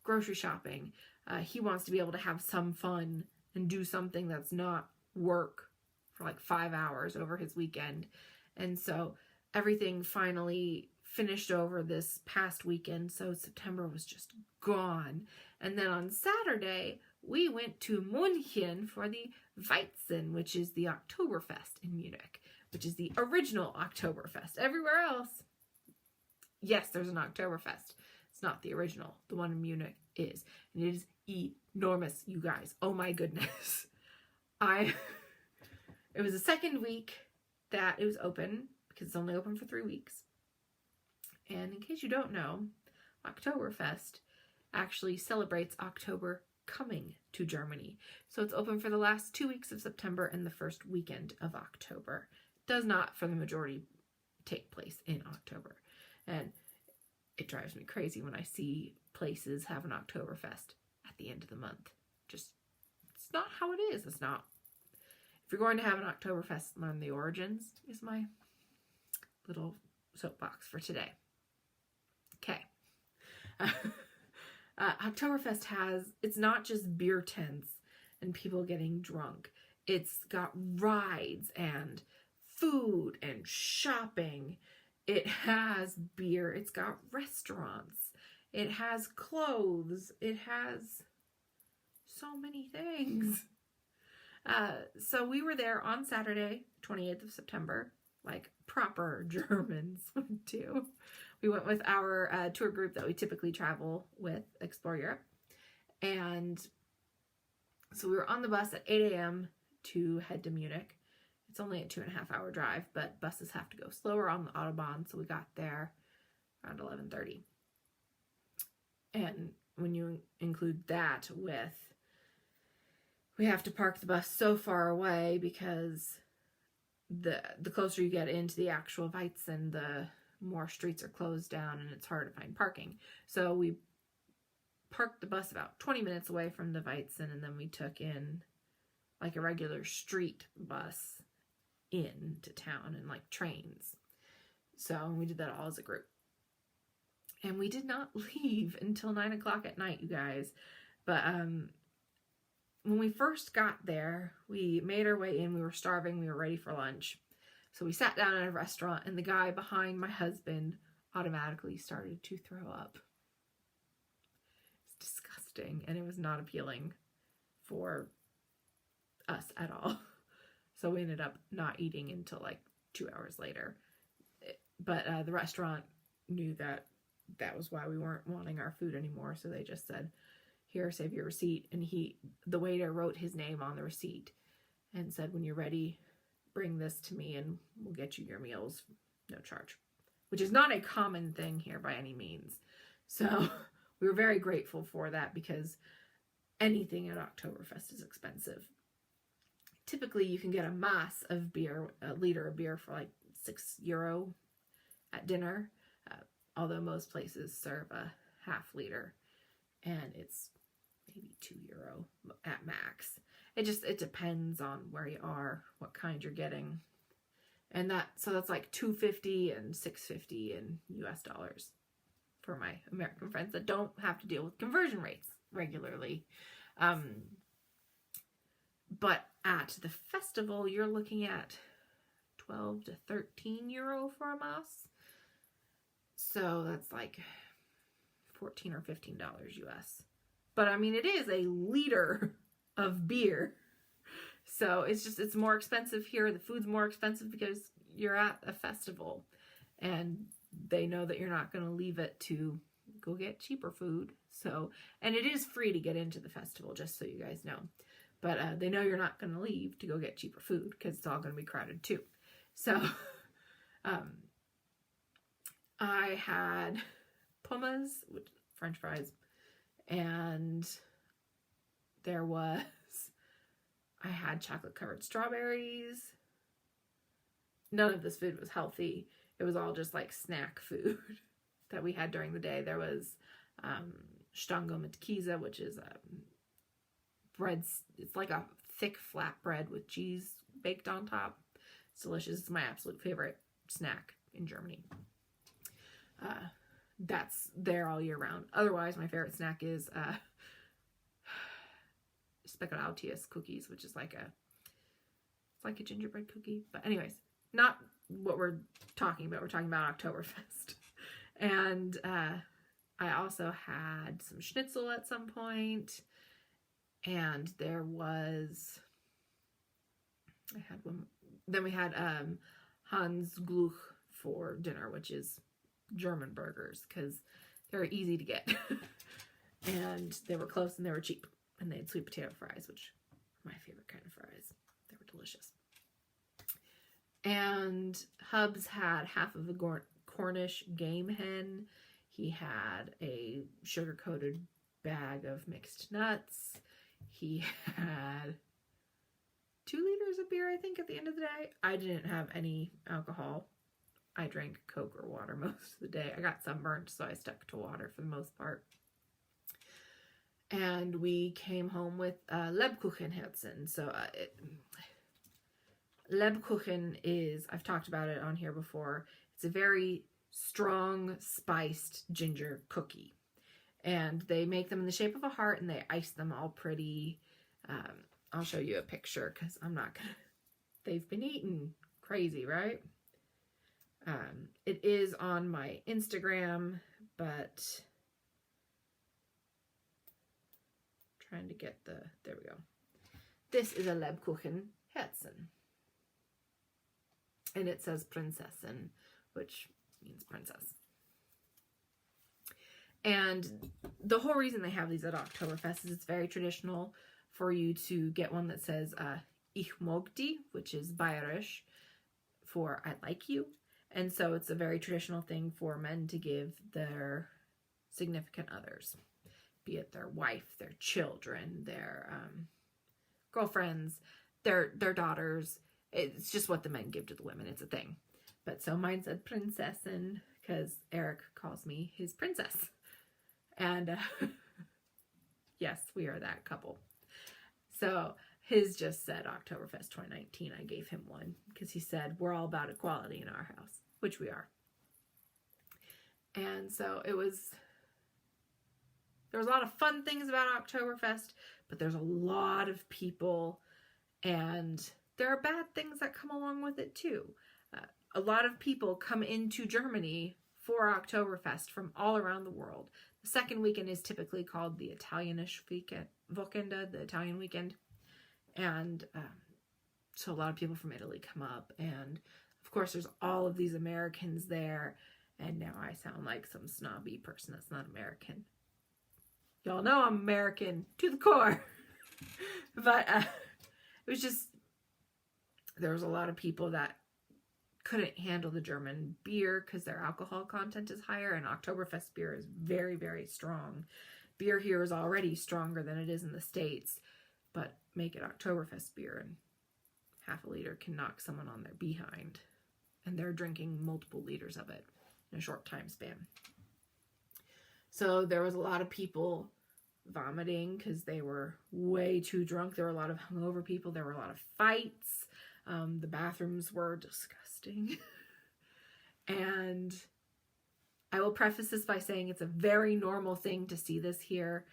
grocery shopping. He wants to be able to have some fun and do something that's not work for like 5 hours over his weekend. And so everything finally finished over this past weekend, so September was just gone. And then on Saturday, we went to München for the Weizen, which is the Oktoberfest in Munich, which is the original Oktoberfest. Everywhere else, yes, there's an Oktoberfest. It's not the original. The one in Munich is. And it is enormous, you guys. Oh my goodness. It was the second week that it was open, because it's only open for 3 weeks. And in case you don't know, Oktoberfest actually celebrates October coming to Germany. So it's open for the last 2 weeks of September and the first weekend of October. It does not, for the majority, take place in October. And it drives me crazy when I see places have an Oktoberfest at the end of the month. Just, it's not how it is. It's not. If you're going to have an Oktoberfest, learn the origins is my little soapbox for today. Okay. Oktoberfest it's not just beer tents and people getting drunk. It's got rides and food and shopping. It has beer. It's got restaurants. It has clothes. It has so many things. So we were there on Saturday, 28th of September, like proper Germans would do. We went with our tour group that we typically travel with, Explore Europe. And so we were on the bus at 8 a.m. to head to Munich. It's only a 2.5 hour drive, but buses have to go slower on the Autobahn, so we got there around 11:30. And when you include that with, we have to park the bus so far away because the closer you get into the actual Weizen, the more streets are closed down and it's hard to find parking. So we parked the bus about 20 minutes away from the Weizen, and then we took in like a regular street bus into town and like trains. So we did that all as a group. And we did not leave until 9 o'clock at night, you guys. But when we first got there, we made our way in. We were starving. We were ready for lunch. So we sat down at a restaurant, and the guy behind my husband automatically started to throw up. It's disgusting, and it was not appealing for us at all. So we ended up not eating until like 2 hours later. But the restaurant knew that was why we weren't wanting our food anymore. So they just said, here, save your receipt. And the waiter wrote his name on the receipt and said, when you're ready, bring this to me and we'll get you your meals, no charge. Which is not a common thing here by any means. So we were very grateful for that, because anything at Oktoberfest is expensive. Typically, you can get a mass of beer, a liter of beer, for like €6 at dinner. Although most places serve a half liter, and it's maybe €2 at max. It depends on where you are, what kind you're getting. And that's like $2.50 and $6.50 in US dollars for my American friends that don't have to deal with conversion rates regularly. But at the festival, you're looking at 12 to 13 euro for a mass. So that's like $14 or $15 US. But I mean, it is a liter of beer. So it's more expensive here. The food's more expensive because you're at a festival. And they know that you're not going to leave it to go get cheaper food. So, and it is free to get into the festival, just so you guys know. But they know you're not going to leave to go get cheaper food, because it's all going to be crowded too. So, I had pumas, which French fries, and I had chocolate covered strawberries. None of this food was healthy. It was all just like snack food that we had during the day. There was Stango mit Käse, which is bread. It's like a thick flat bread with cheese baked on top. It's delicious. It's my absolute favorite snack in Germany. That's there all year round. Otherwise, my favorite snack is Spekulatius cookies, which is like a gingerbread cookie. But anyways, not what we're talking about. We're talking about Oktoberfest. And I also had some schnitzel at some point. And there was, I had one. Then we had Hans Gluch for dinner, which is German burgers, because they're easy to get. And they were close and they were cheap. And they had sweet potato fries, which are my favorite kind of fries. They were delicious. And Hubs had half of a Cornish game hen. He had a sugar-coated bag of mixed nuts. He had 2 liters of beer, I think, at the end of the day. I didn't have any alcohol. I drank Coke or water most of the day. I got sunburned, so I stuck to water for the most part. And we came home with Lebkuchenherzen. So Lebkuchen is, I've talked about it on here before, it's a very strong, spiced ginger cookie. And they make them in the shape of a heart, and they ice them all pretty. I'll show you a picture, because I'm not going to... They've been eaten crazy, right? It is on my Instagram, but... trying to get the... There we go. This is a Lebkuchen Herzen. And it says Prinzessin, which means princess. And the whole reason they have these at Oktoberfest is it's very traditional for you to get one that says Ich mag dich, which is Bayerisch for I like you. And so it's a very traditional thing for men to give their significant others, be it their wife, their children, their girlfriends, their daughters. It's just what the men give to the women. It's a thing. But so mine said Prinzessin, because Eric calls me his princess. And yes, we are that couple. So His just said Oktoberfest 2019. I gave him one because he said we're all about equality in our house, which we are. And so there was a lot of fun things about Oktoberfest, but there's a lot of people, and there are bad things that come along with it too. A lot of people come into Germany for Oktoberfest from all around the world. The second weekend is typically called the Italianisch Wochenende, the Italian weekend. And so a lot of people from Italy come up. And of course, there's all of these Americans there. And now I sound like some snobby person that's not American. Y'all know I'm American to the core. But it was just, there was a lot of people that couldn't handle the German beer because their alcohol content is higher, and Oktoberfest beer is very, very strong. Beer here is already stronger than it is in the States, but make it Oktoberfest beer and half a liter can knock someone on their behind, and they're drinking multiple liters of it in a short time span. So there was a lot of people vomiting because they were way too drunk. There were a lot of hungover people. There were a lot of fights. The bathrooms were disgusting. And I will preface this by saying it's a very normal thing to see this here.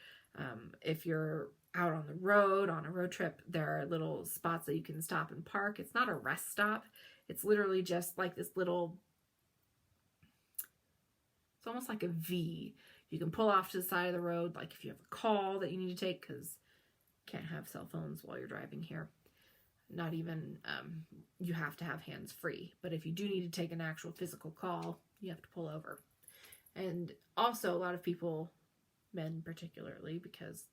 If you're out on the road, on a road trip, there are little spots that you can stop and park. It's not a rest stop. It's literally just like this little, it's almost like a V. You can pull off to the side of the road, like if you have a call that you need to take, because you can't have cell phones while you're driving here. Not even, you have to have hands free. But if you do need to take an actual physical call, you have to pull over. And also a lot of people, men particularly, because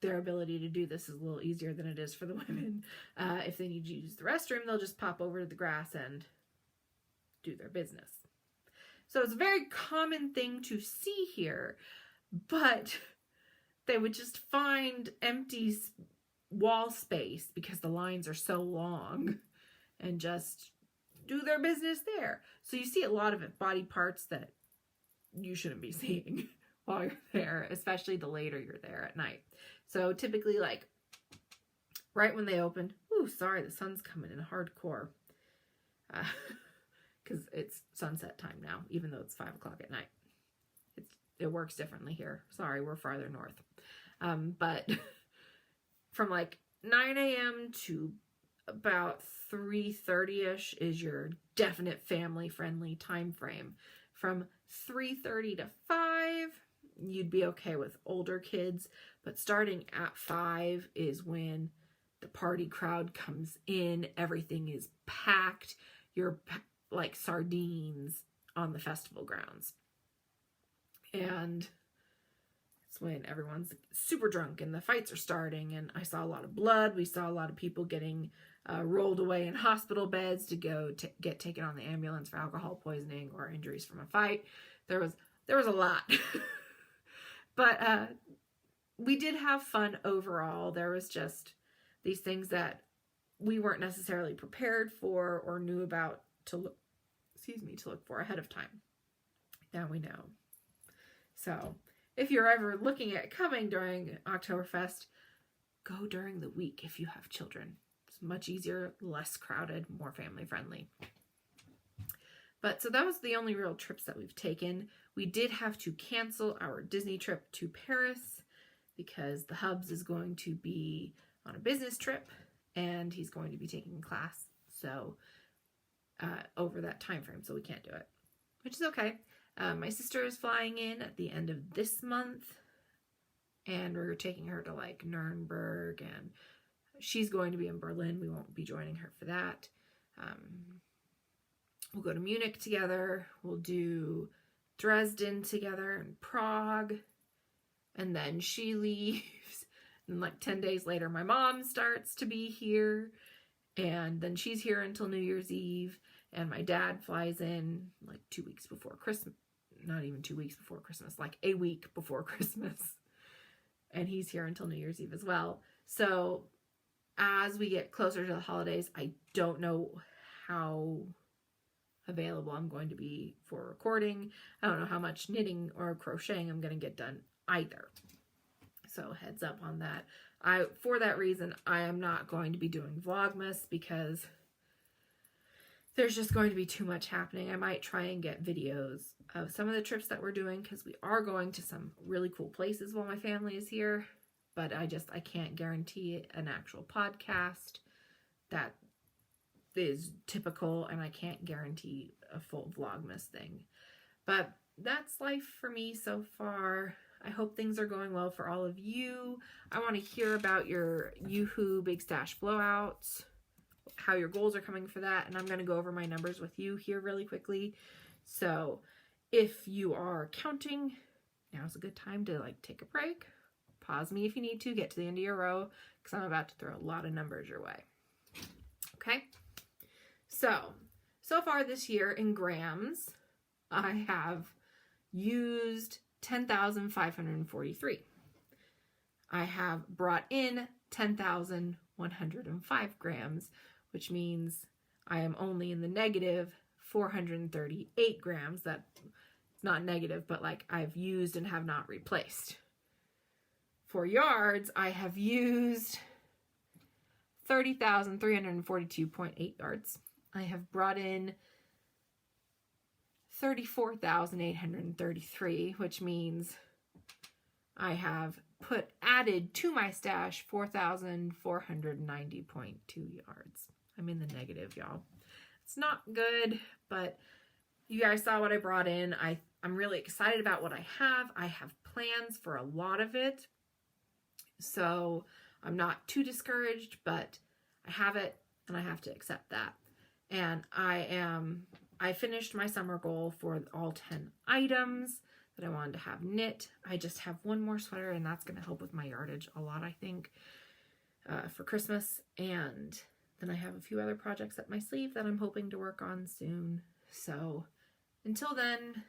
their ability to do this is a little easier than it is for the women. If they need to use the restroom, they'll just pop over to the grass and do their business. So it's a very common thing to see here, but they would just find empty wall space because the lines are so long and just do their business there. So you see a lot of body parts that you shouldn't be seeing while you're there, especially the later you're there at night. So typically, like, right when they open, ooh, sorry, the sun's coming in hardcore. Because it's sunset time now, even though it's 5 o'clock at night. It works differently here. Sorry, we're farther north. But from like 9 a.m. to about 3:30ish is your definite family-friendly time frame. From 3:30 to 5, you'd be okay with older kids, but starting at 5 is when the party crowd comes in. Everything is packed. You're like sardines on the festival grounds. And it's when everyone's super drunk and the fights are starting, and I saw a lot of blood. We saw a lot of people getting rolled away in hospital beds to go get taken on the ambulance for alcohol poisoning or injuries from a fight. There was a lot. But we did have fun overall. There was just these things that we weren't necessarily prepared for or knew about to look for ahead of time. Now we know. So if you're ever looking at coming during Oktoberfest, go during the week if you have children. It's much easier, less crowded, more family friendly. But so that was the only real trips that we've taken. We did have to cancel our Disney trip to Paris because the Hubs is going to be on a business trip and he's going to be taking a class. So over that time frame, so we can't do it, which is okay. My sister is flying in at the end of this month, and we're taking her to like Nuremberg, and she's going to be in Berlin. We won't be joining her for that. We'll go to Munich together. We'll do Dresden together and Prague, and then she leaves. And like 10 days later, my mom starts to be here. And then she's here until New Year's Eve. And my dad flies in like 2 weeks before Christmas. Not even 2 weeks before Christmas, like a week before Christmas. And he's here until New Year's Eve as well. So as we get closer to the holidays, I don't know how available I'm going to be for recording. I don't know how much knitting or crocheting I'm going to get done either. So heads up on that. For that reason, I am not going to be doing Vlogmas because there's just going to be too much happening. I might try and get videos of some of the trips that we're doing because we are going to some really cool places while my family is here. But I can't guarantee an actual podcast that is typical, and I can't guarantee a full Vlogmas thing. But that's life for me so far. I hope things are going well for all of you. I want to hear about your Yoo-Hoo Big Stash blowouts, how your goals are coming for that, and I'm going to go over my numbers with you here really quickly. So if you are counting, now's a good time to take a break. Pause me if you need to, get to the end of your row, because I'm about to throw a lot of numbers your way. Okay? So far this year in grams, I have used 10,543. I have brought in 10,105 grams, which means I am only in the negative 438 grams. That's not negative, but I've used and have not replaced. For yards, I have used 30,342.8 yards. I have brought in 34,833, which means I have added to my stash 4,490.2 yards. I'm in the negative, y'all. It's not good, but you guys saw what I brought in. I'm really excited about what I have. I have plans for a lot of it, so I'm not too discouraged, but I have it and I have to accept that. And I finished my summer goal for all 10 items that I wanted to have knit. I just have one more sweater, and that's going to help with my yardage a lot, I think, for Christmas. And then I have a few other projects up my sleeve that I'm hoping to work on soon. So until then,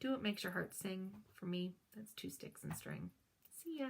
do what makes your heart sing. For me, that's 2 sticks and string. See ya.